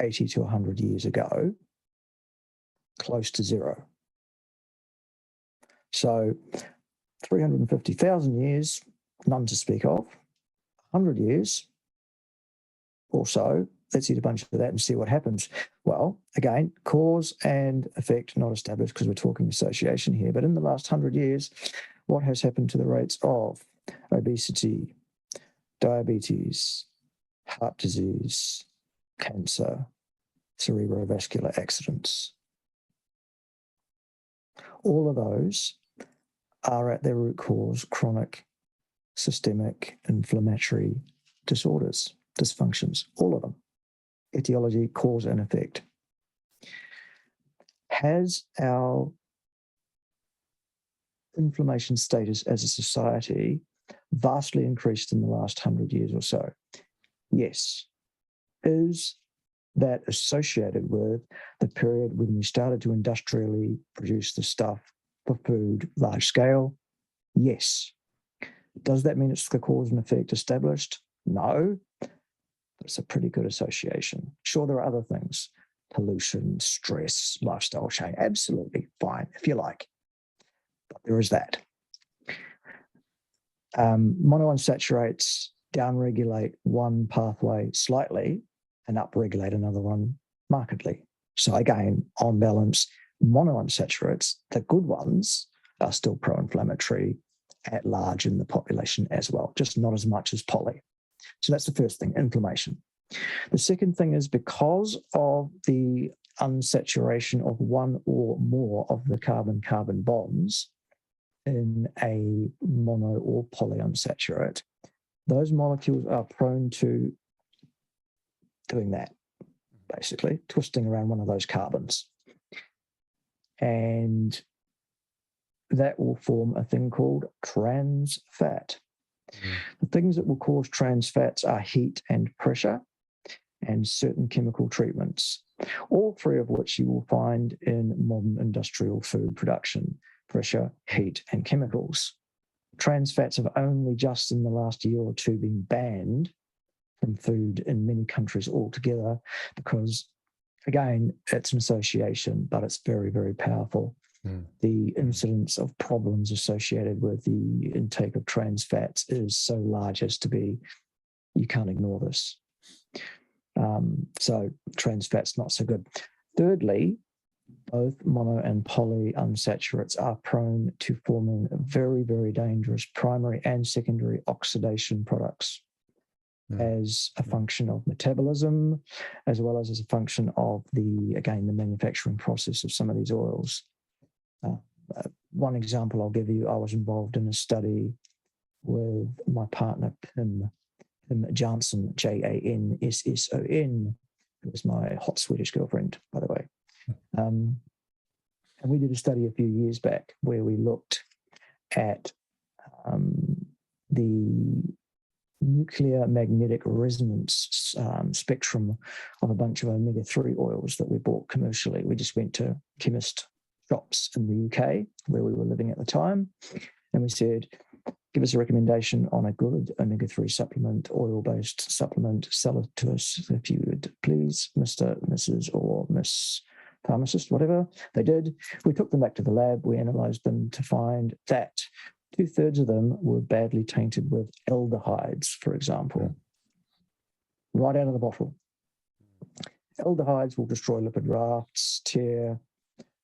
80 to 100 years ago, close to zero. So 350,000 years, none to speak of. 100 years or so, let's eat a bunch of that and see what happens. Well, again, cause and effect not established because we're talking association here. But in the last 100 years, what has happened to the rates of obesity, diabetes, heart disease, cancer, cerebrovascular accidents? All of those are at their root cause chronic systemic inflammatory disorders, dysfunctions, all of them. Etiology, cause and effect. Has our inflammation status as a society vastly increased in the last 100 years or so? Yes. Is that associated with the period when we started to industrially produce the stuff for food large scale? Yes. Does that mean it's the cause and effect established? No. But it's a pretty good association. Sure, there are other things. Pollution, stress, lifestyle change. Absolutely fine, if you like. But there is that. Monounsaturates downregulate one pathway slightly and upregulate another one markedly. So again, on balance, monounsaturates, the good ones, are still pro-inflammatory at large in the population as well, just not as much as poly. So that's the first thing, inflammation. The second thing is because of the unsaturation of one or more of the carbon-carbon bonds in a mono or polyunsaturate, those molecules are prone to doing that, basically, twisting around one of those carbons. And that will form a thing called trans fat. The things that will cause trans fats are heat and pressure and certain chemical treatments, all three of which you will find in modern industrial food production: pressure, heat, and chemicals. Trans fats have only just in the last year or two been banned from food in many countries altogether because, again, it's an association, but it's very, very powerful. The incidence of problems associated with the intake of trans fats is so large as to be, you can't ignore this. So trans fats, not so good. Thirdly, both mono and polyunsaturates are prone to forming very, very dangerous primary and secondary oxidation products as a function of metabolism, as well as a function of the manufacturing process of some of these oils. One example I'll give you, I was involved in a study with my partner, Pim Jansson, Jansson, who was my hot Swedish girlfriend, by the way. And we did a study a few years back where we looked at the nuclear magnetic resonance spectrum of a bunch of omega-3 oils that we bought commercially. We just went to chemist shops in the UK where we were living at the time, and we said, give us a recommendation on a good omega-3 supplement, oil-based supplement, sell it to us if you would please, Mr., Mrs. or Miss Pharmacist, whatever. They did. We took them back to the lab, we analysed them to find that 2/3 of them were badly tainted with aldehydes, for example, right out of the bottle. Aldehydes will destroy lipid rafts, tear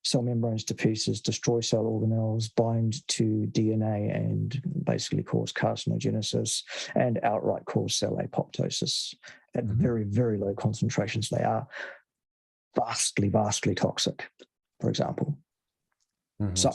cell membranes to pieces, destroy cell organelles, bind to DNA, and basically cause carcinogenesis and outright cause cell apoptosis at very, very low concentrations. They are vastly, vastly toxic, for example. So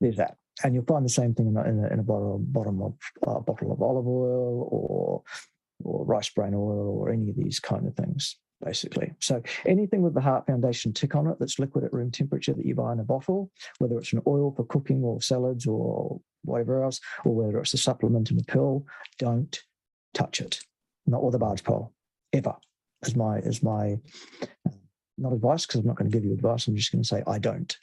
there's that. And you'll find the same thing in a bottom of bottle of olive oil or rice bran oil or any of these kind of things, basically. So anything with the Heart Foundation tick on it that's liquid at room temperature that you buy in a bottle, whether it's an oil for cooking or salads or whatever else, or whether it's a supplement in a pill, don't touch it. Not with a barge pole, ever, is my not advice, because I'm not going to give you advice. I'm just going to say I don't.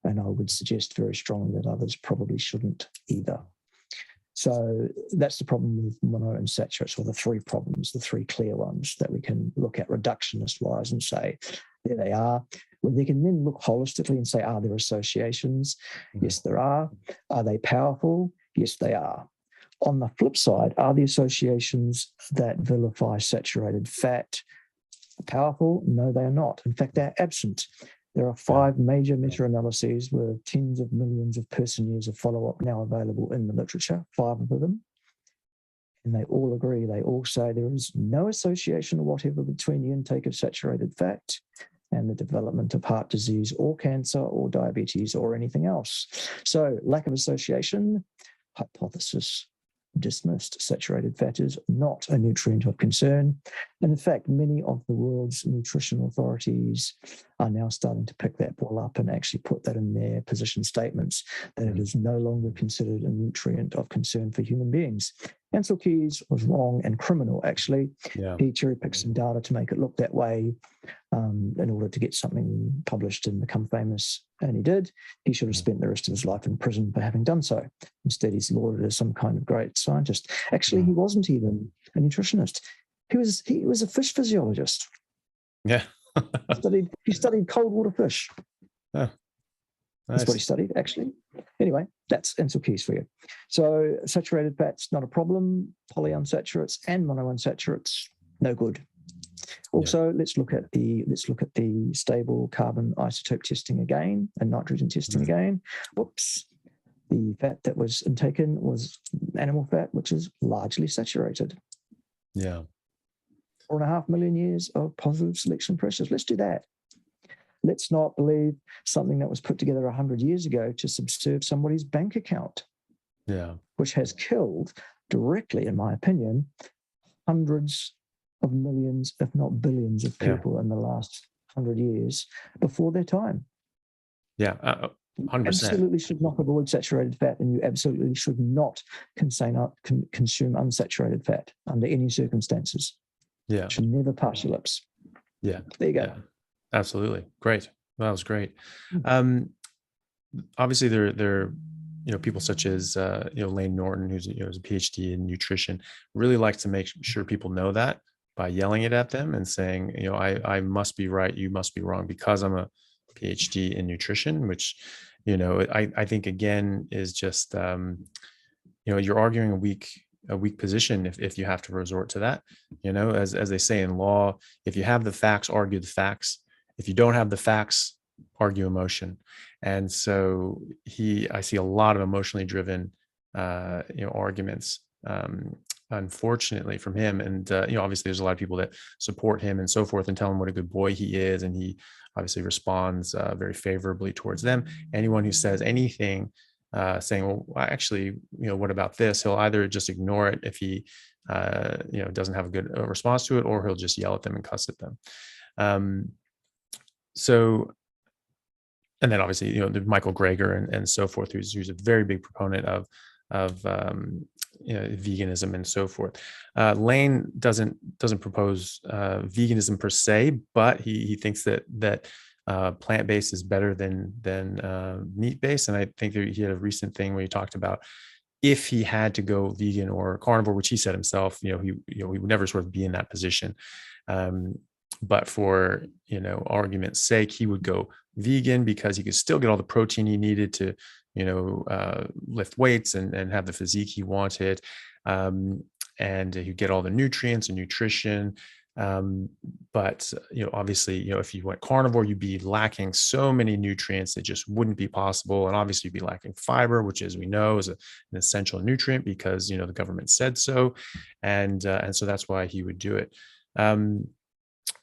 And I would suggest very strongly that others probably shouldn't either. So that's the problem with monounsaturates, or the three problems, the three clear ones that we can look at reductionist-wise and say, there they are. Well, they can then look holistically and say, are there associations? Yes, there are. Are they powerful? Yes, they are. On the flip side, are the associations that vilify saturated fat powerful? No, they are not. In fact, they're absent. There are 5 major meta-analyses with tens of millions of person-years of follow-up now available in the literature, 5 of them. And they all agree, they all say there is no association whatever between the intake of saturated fat and the development of heart disease or cancer or diabetes or anything else. So lack of association, hypothesis dismissed. Saturated fat is not a nutrient of concern. And in fact, many of the world's nutrition authorities are now starting to pick that ball up and actually put that in their position statements, that it is no longer considered a nutrient of concern for human beings. Ansel Keys was wrong and criminal, actually. Yeah. He cherry-picked some data to make it look that way in order to get something published and become famous, and he did. He should have spent the rest of his life in prison for having done so. Instead, he's lauded as some kind of great scientist. Actually, he wasn't even a nutritionist. He was a fish physiologist. Yeah. he studied cold water fish. Oh, nice. That's what he studied, actually. Anyway, that's Ansel Keys for you. So saturated fats, not a problem. Polyunsaturates and monounsaturates, no good. Also, let's look at the stable carbon isotope testing again and nitrogen testing again. Whoops. The fat that was intaken was animal fat, which is largely saturated. Yeah. 4.5 million years of positive selection pressures. Let's do that. Let's not believe something that was put together 100 years ago to subserve somebody's bank account. Yeah. Which has killed directly, in my opinion, hundreds of millions, if not billions of people in the last 100 years before their time. Yeah, 100%. Absolutely should not avoid saturated fat, and you absolutely should not consume unsaturated fat under any circumstances. Yeah. It should never pass your lips. Yeah. There you go. Yeah. Absolutely. Great. That was great. Obviously there people such as Lane Norton, who's who's a PhD in nutrition, really likes to make sure people know that by yelling it at them and saying, I must be right, you must be wrong, because I'm a PhD in nutrition, which I think again is just you're arguing a weak position if you have to resort to that. As they say in law, if you have the facts, argue the facts. If you don't have the facts, argue emotion. And so I see a lot of emotionally driven arguments, unfortunately, from him. And obviously there's a lot of people that support him and so forth and tell him what a good boy he is, and he obviously responds very favorably towards them. Anyone who says anything saying, well, actually, what about this? He'll either just ignore it if he doesn't have a good response to it, or he'll just yell at them and cuss at them. And then obviously, the Michael Greger and so forth, who's a very big proponent of veganism and so forth. Lane doesn't propose veganism per se, but he thinks that plant-based is better than meat-based. And I think that he had a recent thing where he talked about if he had to go vegan or carnivore, which he said himself, he would never sort of be in that position. But for argument's sake, he would go vegan because he could still get all the protein he needed to lift weights and have the physique he wanted, and he'd get all the nutrients and nutrition. But obviously, if you went carnivore, you'd be lacking so many nutrients that just wouldn't be possible. And obviously you'd be lacking fiber, which, as we know, is an essential nutrient because the government said so, and so that's why he would do it.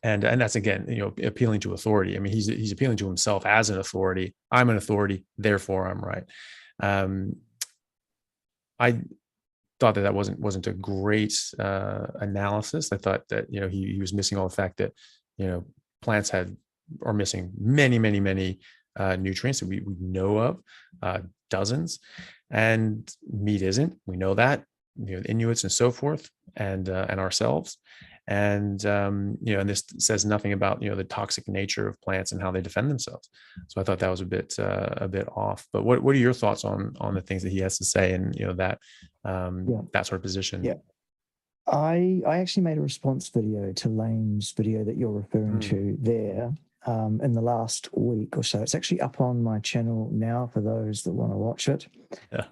and that's, again, appealing to authority. I mean, he's appealing to himself as an authority. I'm an authority, therefore I'm right. I thought that wasn't a great analysis. I thought that he was missing all the fact that plants are missing many nutrients that we know of, dozens, and meat isn't. We know that, the Inuits and so forth, and ourselves. And and this says nothing about the toxic nature of plants and how they defend themselves. So I thought that was a bit off. But what are your thoughts on the things that he has to say, and that that sort of position? Yeah, I actually made a response video to Lane's video that you're referring to there in the last week or so. It's actually up on my channel now for those that want to watch it. Yeah.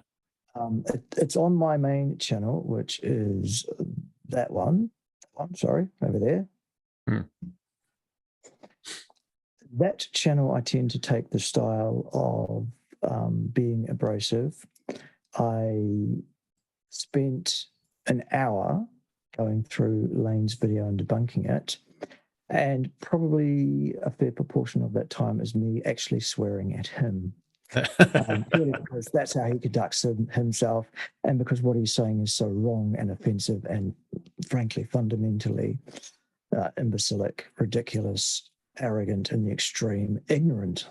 It's on my main channel, which is that one. Sorry, over there. That channel, I tend to take the style of being abrasive. I spent an hour going through Lane's video and debunking it, and probably a fair proportion of that time is me actually swearing at him. Purely because that's how he conducts himself, and because what he's saying is so wrong and offensive and frankly fundamentally imbecilic, ridiculous, arrogant in the extreme, ignorant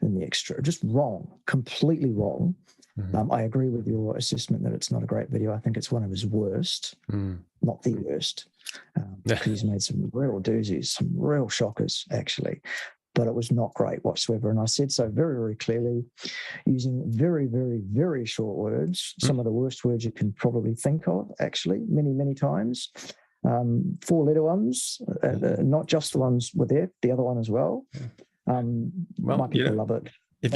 in the extreme, just wrong, completely wrong. I agree with your assessment that it's not a great video. I think it's one of his worst, not the worst, because he's made some real doozies, some real shockers actually. But it was not great whatsoever. And I said so very, very clearly, using very, very, very short words, some of the worst words you can probably think of, actually, many times. 4-letter ones, not just the ones with F, the other one as well. My people love it. If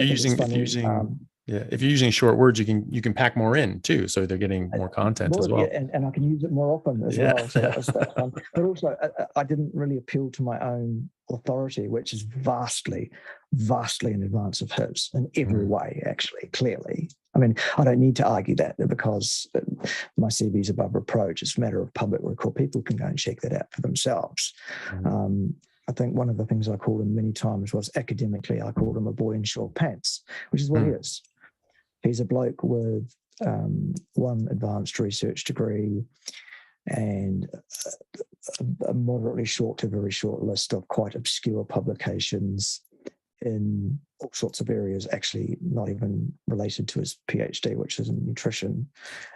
you're using short words, you can pack more in too, so they're getting more content as well. Yeah, and I can use it more often as well. So that's fun. But also, I didn't really appeal to my own authority, which is vastly in advance of his in every way, actually, clearly. I mean, I don't need to argue that because my CV is above reproach. It's a matter of public record. People can go and check that out for themselves. I think one of the things I called him many times was, academically, I called him a boy in short pants, which is what he is. He's a bloke with one advanced research degree and a moderately short to very short list of quite obscure publications in all sorts of areas, actually not even related to his PhD, which is in nutrition.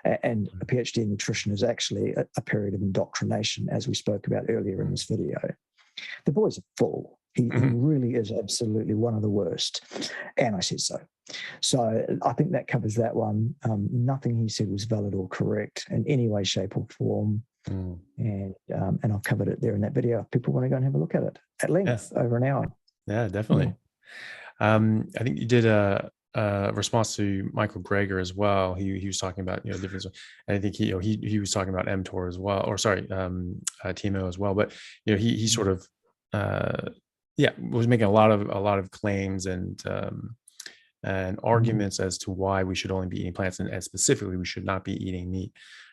And a PhD in nutrition is actually a period of indoctrination, as we spoke about earlier in this video. The boy's a fool. He really is absolutely one of the worst. And I said so. So I think that covers that one. Nothing he said was valid or correct in any way, shape or form. And I've covered it there in that video. If people want to go and have a look at it at length, over an hour. Yeah, definitely. I think you did a response to Michael Greger as well. He was talking about different, and I think he was talking about MTOR as well, or sorry, TMAO as well. But he sort of was making a lot of claims and arguments as to why we should only be eating plants, and specifically we should not be eating meat.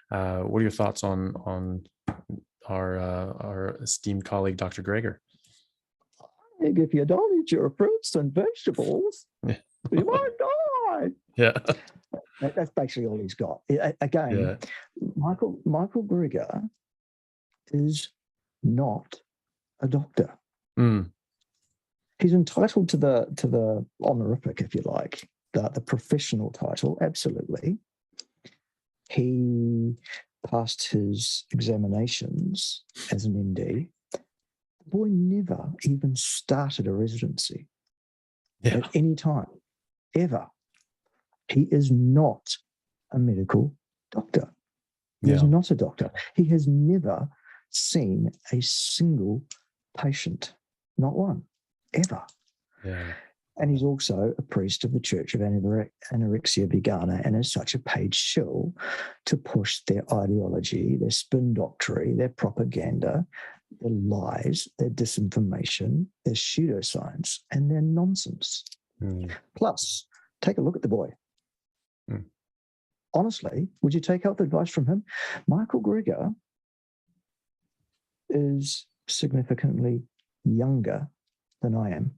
What are your thoughts on our esteemed colleague, Dr. Greger? If you don't eat your fruits and vegetables, you might die. Yeah. That's basically all he's got. Again, Michael Greger is not a doctor. He's entitled to the honorific, if you like, the professional title, absolutely. He passed his examinations as an MD. The boy never even started a residency at any time, ever. He is not a medical doctor. He is not a doctor. He has never seen a single patient, not one, ever. And he's also a priest of the Church of Anorexia Vegana, and is such a paid shill to push their ideology, their spin doctrine, their propaganda, their lies, their disinformation, their pseudoscience, and their nonsense. Plus, take a look at the boy. Honestly, would you take health advice from him? Michael Greger is significantly younger than I am.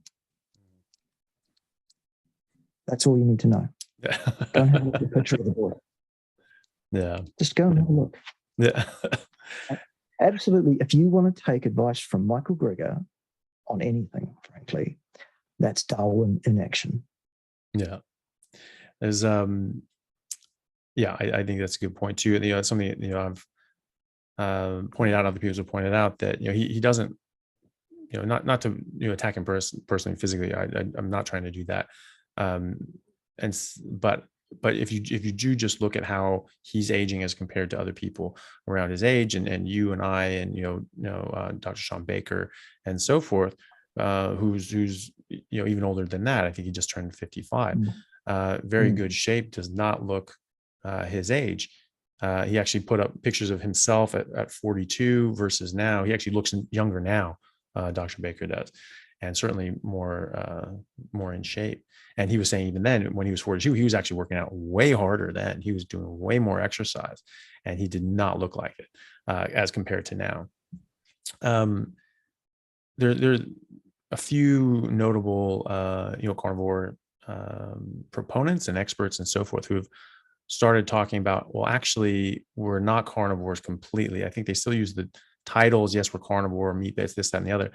That's all you need to know. Go and have a look at the picture of the boy. Yeah. Just go and have a look. Yeah. Absolutely. If you want to take advice from Michael Greger on anything, frankly, that's Darwin in action. Yeah. There's yeah, I think that's a good point too. It's something I've pointed out, other people have pointed out that he doesn't, not to attack him personally physically. I'm not trying to do that. But if you do just look at how he's aging as compared to other people around his age, and you and I, and Dr. Sean Baker and so forth, who's even older than that. I think he just turned 55. Very good shape, does not look his age. He actually put up pictures of himself at 42 versus now. He actually looks younger now, Dr. Baker does, and certainly more in shape. And he was saying even then, when he was 42, he was actually working out way harder then. He was doing way more exercise, and he did not look like it as compared to now. There's a few notable, carnivore proponents and experts and so forth who've started talking about, well, actually, we're not carnivores completely. I think they still use the titles. Yes, we're carnivore, meat-based, this, that, and the other.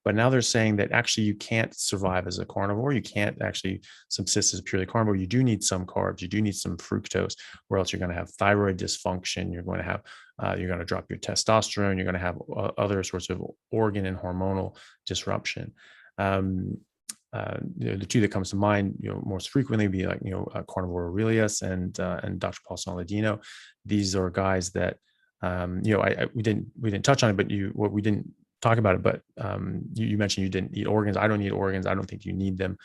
But now they're saying that actually you can't survive as a carnivore. You can't actually subsist as purely carnivore. You do need some carbs. You do need some fructose, or else you're going to have thyroid dysfunction. You're going to have, you're going to drop your testosterone. You're going to have other sorts of organ and hormonal disruption. The two that comes to mind, most frequently be like, Carnivore Aurelius and Dr. Paul Saladino. These are guys that, we didn't touch on it, but we didn't talk about it, but you mentioned you didn't eat organs. I don't eat organs. I don't think you need them.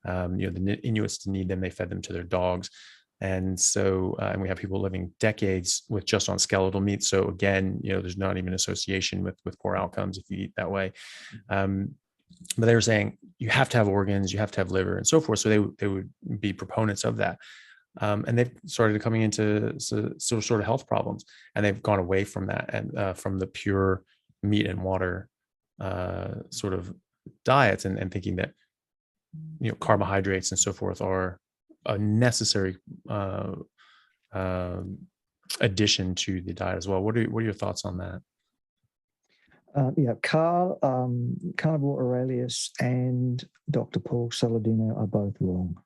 The Inuits didn't need them. They fed them to their dogs. And so, and we have people living decades with just on skeletal meat. So again, there's not even association with poor outcomes if you eat that way. But they were saying you have to have organs, you have to have liver and so forth. So they would be proponents of that. And they've started coming into sort of health problems, and they've gone away from that and from the pure meat and water sort of diets, and thinking that carbohydrates and so forth are a necessary addition to the diet as well. What are your thoughts on that? Carnivore Aurelius and Dr. Paul Saladino are both wrong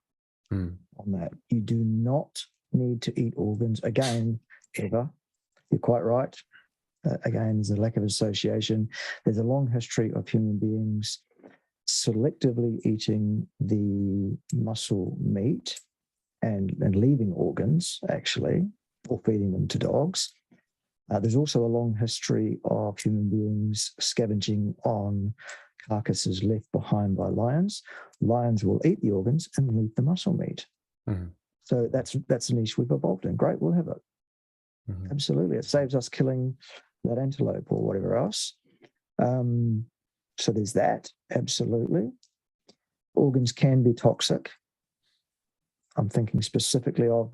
on that. You do not need to eat organs again, ever. You're quite right. Again, there's a lack of association. There's a long history of human beings selectively eating the muscle meat and leaving organs, actually, or feeding them to dogs. There's also a long history of human beings scavenging on carcasses left behind by lions. Lions will eat the organs and leave the muscle meat. Mm-hmm. So that's a niche we've evolved in. Great, we'll have it. Mm-hmm. Absolutely. It saves us killing that antelope or whatever else. So there's that, absolutely. Organs can be toxic. I'm thinking specifically of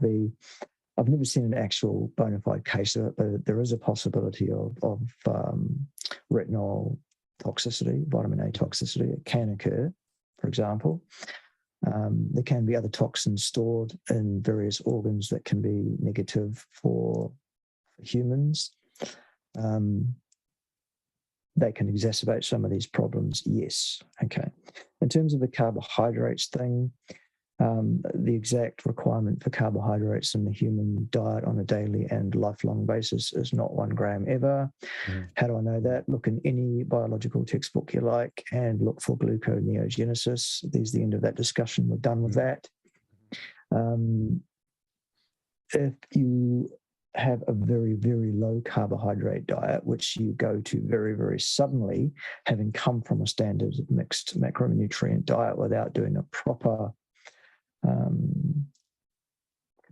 I've never seen an actual bona fide case of it, but there is a possibility of retinol toxicity, vitamin A toxicity. It can occur, for example. There can be other toxins stored in various organs that can be negative for humans. They can exacerbate some of these problems, yes. Okay. In terms of the carbohydrates thing, the exact requirement for carbohydrates in the human diet on a daily and lifelong basis is not 1 gram ever. How do I know that? Look in any biological textbook you like and look for gluconeogenesis. There's the end of that discussion. We're done with that. If you have a very, very low carbohydrate diet, which you go to very, very suddenly, having come from a standard mixed macronutrient diet without doing a proper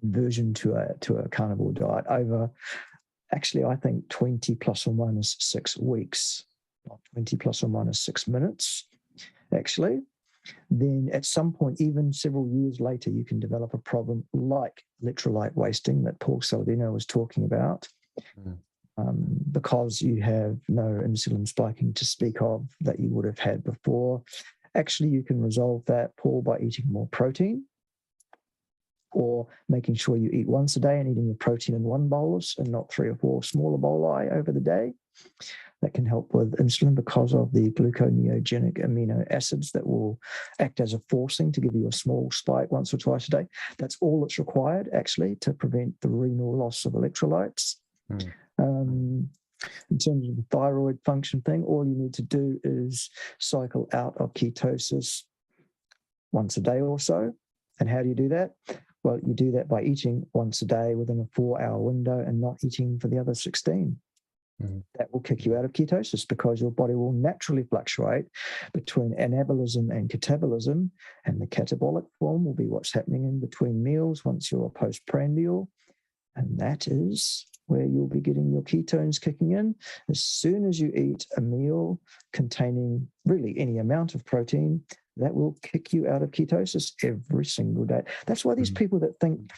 conversion to a carnivore diet over, actually, I think 20 plus or minus 6 weeks, not 20 plus or minus 6 minutes, actually, then at some point, even several years later, you can develop a problem like electrolyte wasting that Paul Saladino was talking about. because you have no insulin spiking to speak of that you would have had before. Actually, you can resolve that, Paul, by eating more protein, or making sure you eat once a day and eating your protein in one bolus and not 3 or 4 smaller boli over the day. That can help with insulin because of the gluconeogenic amino acids that will act as a forcing to give you a small spike once or twice a day. That's all that's required, actually, to prevent the renal loss of electrolytes. In terms of the thyroid function thing, all you need to do is cycle out of ketosis once a day or so. And how do you do that? Well, you do that by eating once a day within a 4-hour window and not eating for the other 16. That will kick you out of ketosis because your body will naturally fluctuate between anabolism and catabolism, and the catabolic form will be what's happening in between meals once you're postprandial, and that is where you'll be getting your ketones kicking in. As soon as you eat a meal containing really any amount of protein, that will kick you out of ketosis every single day. That's why these people that think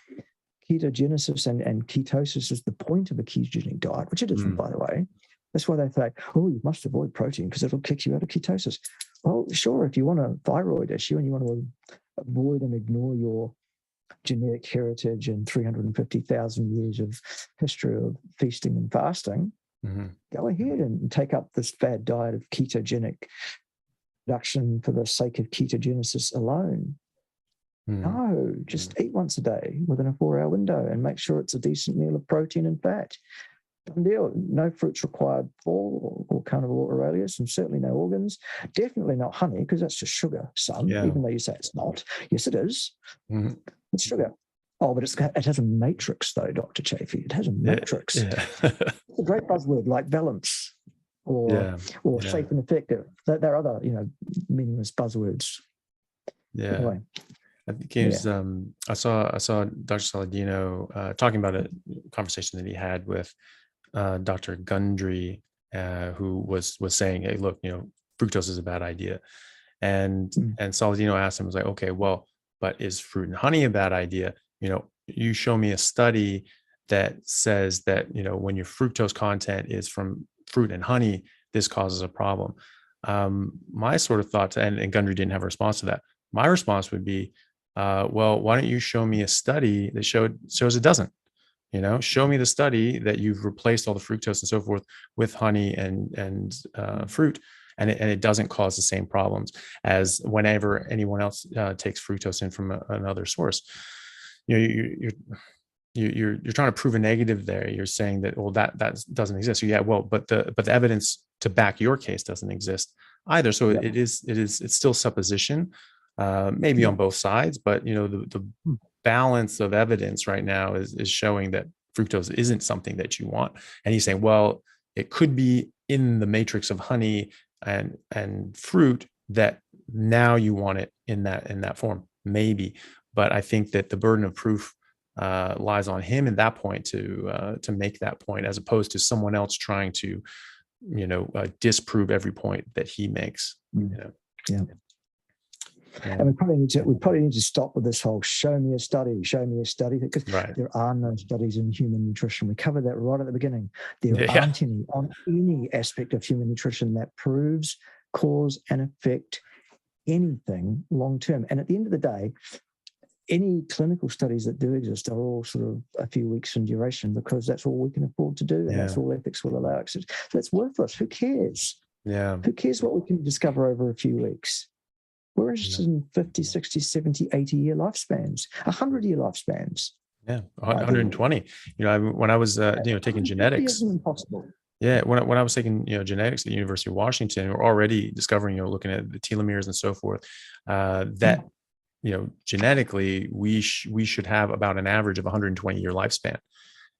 ketogenesis and ketosis is the point of a ketogenic diet, which it isn't, by the way. That's why they say, oh, you must avoid protein because it'll kick you out of ketosis. Well, sure, if you want a thyroid issue and you want to avoid and ignore your genetic heritage and 350,000 years of history of feasting and fasting, go ahead and take up this fad diet of ketogenic reduction for the sake of ketogenesis alone. No, just eat once a day within a 4-hour window and make sure it's a decent meal of protein and fat. Done deal. No fruits required or Carnivore Aurelius, and certainly no organs. Definitely not honey, because that's just sugar, son, even though you say it's not. Yes, it is. It's sugar. Oh, but it has a matrix, though, Dr. Chafee. It has a matrix. It's a great buzzword like balance or safe and effective. There are other, meaningless buzzwords. Anyway. I think he was, I saw Dr. Saladino talking about a conversation that he had with Dr. Gundry, who was saying, hey, look, fructose is a bad idea. And Saladino asked him, was like, okay, well, but is fruit and honey a bad idea? You show me a study that says that, when your fructose content is from fruit and honey, this causes a problem. My sort of thought, and Gundry didn't have a response to that. My response would be, well, why don't you show me a study that shows it doesn't? Show me the study that you've replaced all the fructose and so forth with honey and fruit, and it doesn't cause the same problems as whenever anyone else takes fructose in from another source. You're trying to prove a negative there. You're saying that, well, that doesn't exist. So but the evidence to back your case doesn't exist either. So it's still supposition. Maybe on both sides, but the balance of evidence right now is showing that fructose isn't something that you want. And he's saying, well, it could be in the matrix of honey and fruit that now you want it in that form, maybe. But I think that the burden of proof lies on him at that point to make that point, as opposed to someone else trying to disprove every point that he makes. And we probably need to stop with this whole show me a study, because there are no studies in human nutrition. We covered that right at the beginning. There aren't any on any aspect of human nutrition that proves cause and effect anything long term. And at the end of the day, any clinical studies that do exist are all sort of a few weeks in duration, because that's all we can afford to do, and that's all ethics will allow us. So that's worthless. Who cares? Who cares what we can discover over a few weeks? We're interested in 50, 60, 70, 80-year lifespans, 100-year lifespans. 120. When I was taking genetics, isn't impossible. When I was taking genetics at the University of Washington, we were already discovering, looking at the telomeres and so forth, that genetically we should have about an average of 120-year lifespan.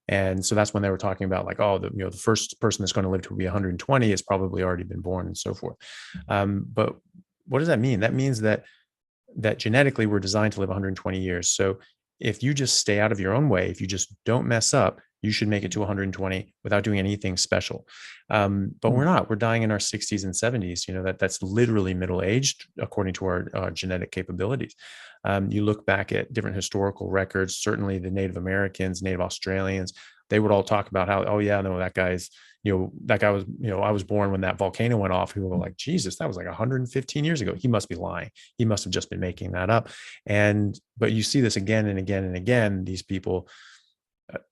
And so that's when they were talking about, like, the first person that's going to live to be 120 has probably already been born and so forth. But what does that mean? That means that genetically we're designed to live 120 years. So if you just stay out of your own way, if you just don't mess up, you should make it to 120 without doing anything special. But we're not. We're dying in our 60s and 70s. That's literally middle-aged according to our genetic capabilities. You look back at different historical records, certainly the Native Americans, Native Australians, they would all talk about how, oh yeah, no, that guy's, that guy was, I was born when that volcano went off. People were like, Jesus, that was like 115 years ago. He must be lying. He must have just been making that up. But you see this again and again and again, these people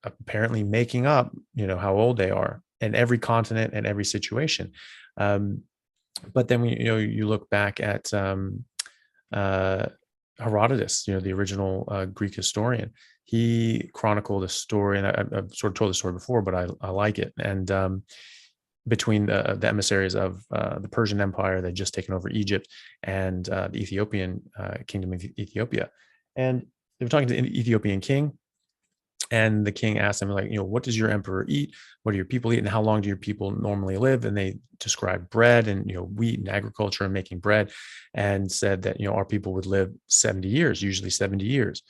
apparently making up, how old they are in every continent and every situation. But then you look back at Herodotus, the original Greek historian. He chronicled a story, and I've sort of told the story before, but I like it. And between the emissaries of the Persian Empire that had just taken over Egypt and the Ethiopian kingdom of Ethiopia, and they were talking to the Ethiopian king. And the king asked them, like, what does your emperor eat? What do your people eat? And how long do your people normally live? And they described bread and, wheat and agriculture and making bread, and said that, our people would live 70 years, usually 70 years,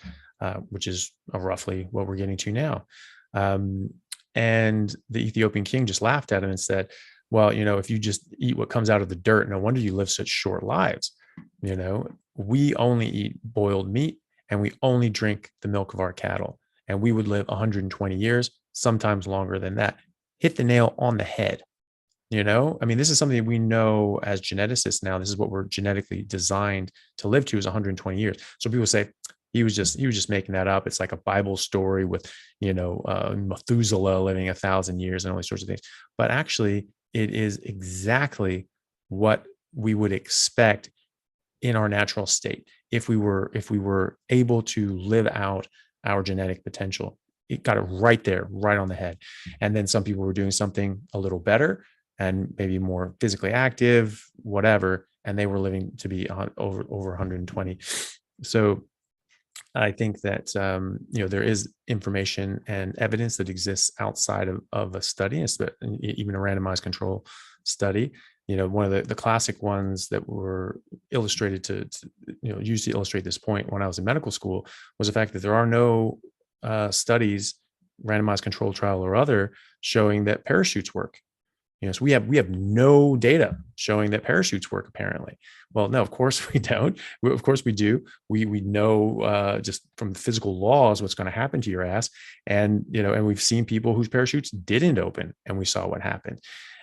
which is roughly what we're getting to now. And the Ethiopian king just laughed at him and said, well, if you just eat what comes out of the dirt, no wonder you live such short lives. We only eat boiled meat and we only drink the milk of our cattle. And we would live 120 years, sometimes longer than that. Hit the nail on the head. This is something we know as geneticists now. This is what we're genetically designed to live to, is 120 years. So people say he was just making that up. It's like a Bible story with, Methuselah living 1,000 years and all these sorts of things. But actually, it is exactly what we would expect in our natural state if we were able to live out our genetic potential. It got it right there, right on the head. And then some people were doing something a little better and maybe more physically active, whatever, and they were living to be over 120. So I think that there is information and evidence that exists outside of a study, even a randomized control study. One of the classic ones that were illustrated to used to illustrate this point when I was in medical school was the fact that there are no studies, randomized control trial or other, showing that parachutes work. So we have no data showing that parachutes work, apparently. Well, no, of course we don't. Of course we do. We know just from physical laws what's going to happen to your ass, and and we've seen people whose parachutes didn't open, and we saw what happened.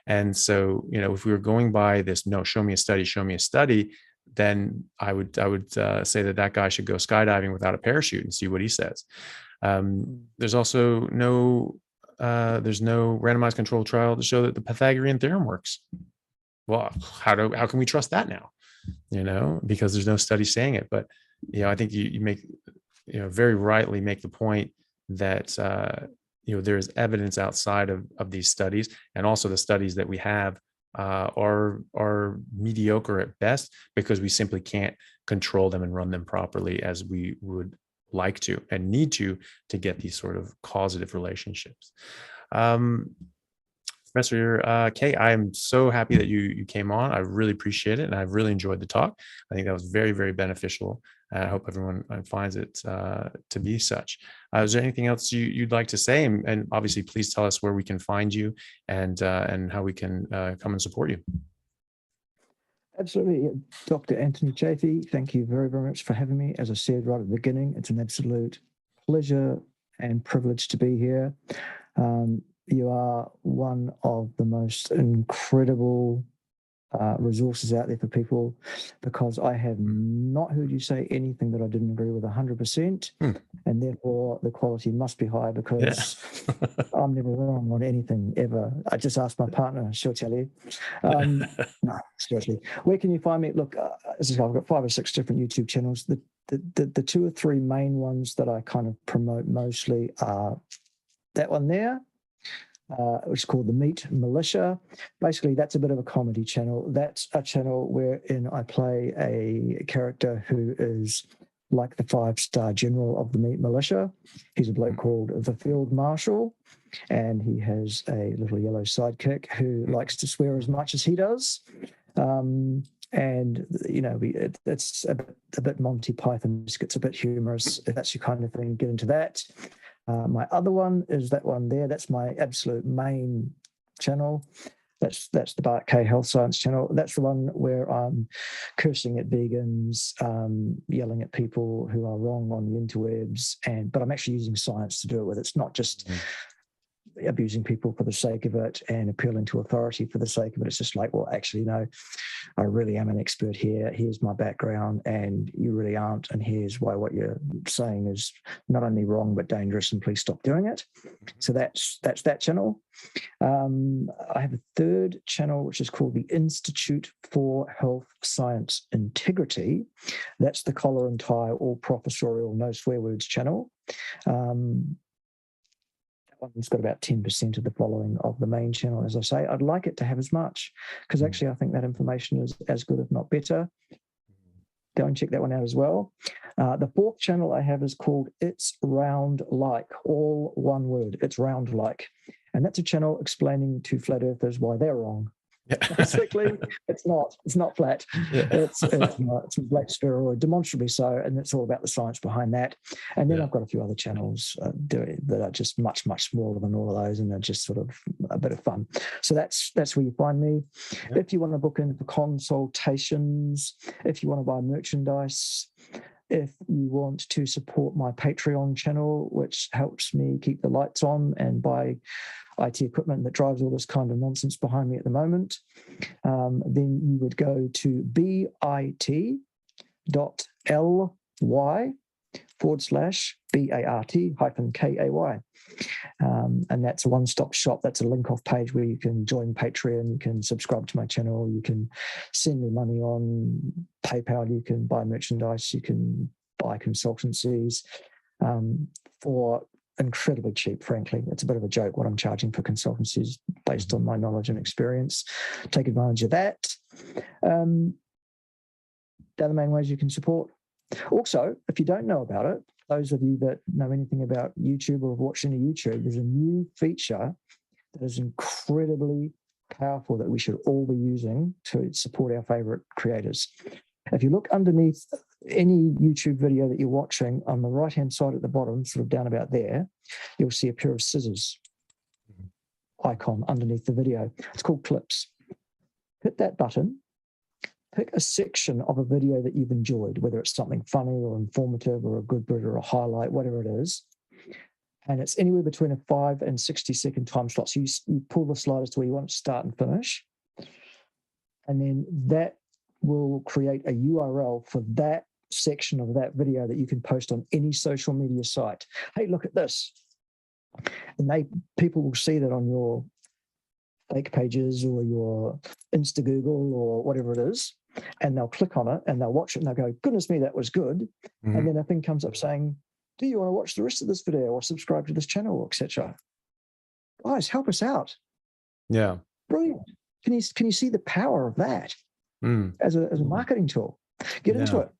And so, if we were going by this, no, show me a study, then I would say that guy should go skydiving without a parachute and see what he says. There's also there's no randomized controlled trial to show that the Pythagorean theorem works. Well, how can we trust that now? Because there's no study saying it. But I think you make very rightly make the point that there is evidence outside of these studies, and also the studies that we have are mediocre at best, because we simply can't control them and run them properly as we would like to and need to get these sort of causative relationships. Professor Kay, I am so happy that you came on. I really appreciate it, and I've really enjoyed the talk. I think that was very, very beneficial, and I hope everyone finds it to be such. Is there anything else you'd like to say? And obviously, please tell us where we can find you and how we can come and support you. Absolutely. Dr. Anthony Chafee, thank you very, very much for having me. As I said right at the beginning, it's an absolute pleasure and privilege to be here. You are one of the most incredible resources out there for people, because I have not heard you say anything that I didn't agree with 100%, and therefore the quality must be high, because I'm never wrong on anything ever. I just asked my partner, she'll tell you. No, seriously. Where can you find me? Look, as I said, I've got 5 or 6 different YouTube channels. The 2 or 3 main ones that I kind of promote mostly are that one there, which is called the Meat Militia. Basically, that's a bit of a comedy channel. That's a channel wherein I play a character who is like the 5-star general of the Meat Militia. He's a bloke called the Field Marshal, and he has a little yellow sidekick who likes to swear as much as he does. And it's a bit Monty Python. It's a bit humorous. If that's your kind of thing, get into that. My other one is that one there. That's my absolute main channel. That's the Bart Kay Health Science channel. That's the one where I'm cursing at vegans, yelling at people who are wrong on the interwebs, but I'm actually using science to do it with. It's not just abusing people for the sake of it and appealing to authority for the sake of it. It's just like, well, actually, no, I really am an expert here. Here's my background, and you really aren't. And here's why what you're saying is not only wrong but dangerous, and please stop doing it. So that's that channel. I have a third channel which is called the Institute for Health Science Integrity. That's the collar and tie, all professorial, no swear words channel. That one's got about 10% of the following of the main channel. As I say, I'd like it to have as much, because actually I think that information is as good, if not better. Go and check that one out as well. The fourth channel I have is called It's Round Like, all one word, It's Round Like. And that's a channel explaining to flat earthers why they're wrong. Yeah. Basically, it's not flat. Yeah. It's black steroid, demonstrably so, and it's all about the science behind that. And then I've got a few other channels that are just much smaller than all of those, and they're just sort of a bit of fun. So that's where you find me. Yeah. If you want to book in for consultations, if you want to buy merchandise, if you want to support my Patreon channel, which helps me keep the lights on and buy IT equipment that drives all this kind of nonsense behind me at the moment, then you would go to bit.ly/BART-KAY. And that's a one-stop shop. That's a link off page where you can join Patreon, you can subscribe to my channel, you can send me money on PayPal, you can buy merchandise, you can buy consultancies for incredibly cheap, frankly. It's a bit of a joke what I'm charging for consultancies based on my knowledge and experience. Take advantage of that. They're the main ways you can support. Also, if you don't know about it, those of you that know anything about YouTube or have watched any YouTube, there's a new feature that is incredibly powerful that we should all be using to support our favorite creators. If you look underneath any YouTube video that you're watching, on the right-hand side at the bottom, sort of down about there, you'll see a pair of scissors icon underneath the video. It's called clips. Hit that button, pick a section of a video that you've enjoyed, whether it's something funny or informative or a good bit or a highlight, whatever it is. And it's anywhere between a 5 and 60-second time slot. So you pull the sliders to where you want it to start and finish. And then that will create a URL for that section of that video that you can post on any social media site. Hey, look at this. And people will see that on your fake pages or your Insta Google or whatever it is, and they'll click on it and they'll watch it and they'll go, goodness me, that was good. Mm-hmm. And then a thing comes up saying, do you want to watch the rest of this video or subscribe to this channel, etc.? Guys, help us out. Yeah. Brilliant. Can you see the power of that as a marketing tool? Get into it.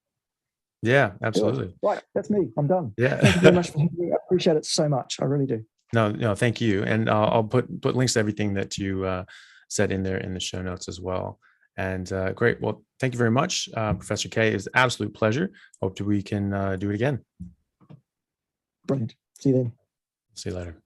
Yeah, absolutely. Right, that's me. I'm done. Yeah. Thank you very much for having me. I appreciate it so much. I really do. No, thank you. And I'll put links to everything that you said in there in the show notes as well. And great. Well, thank you very much, Professor Kay. It's an absolute pleasure. Hope we can do it again. Brilliant. See you then. See you later.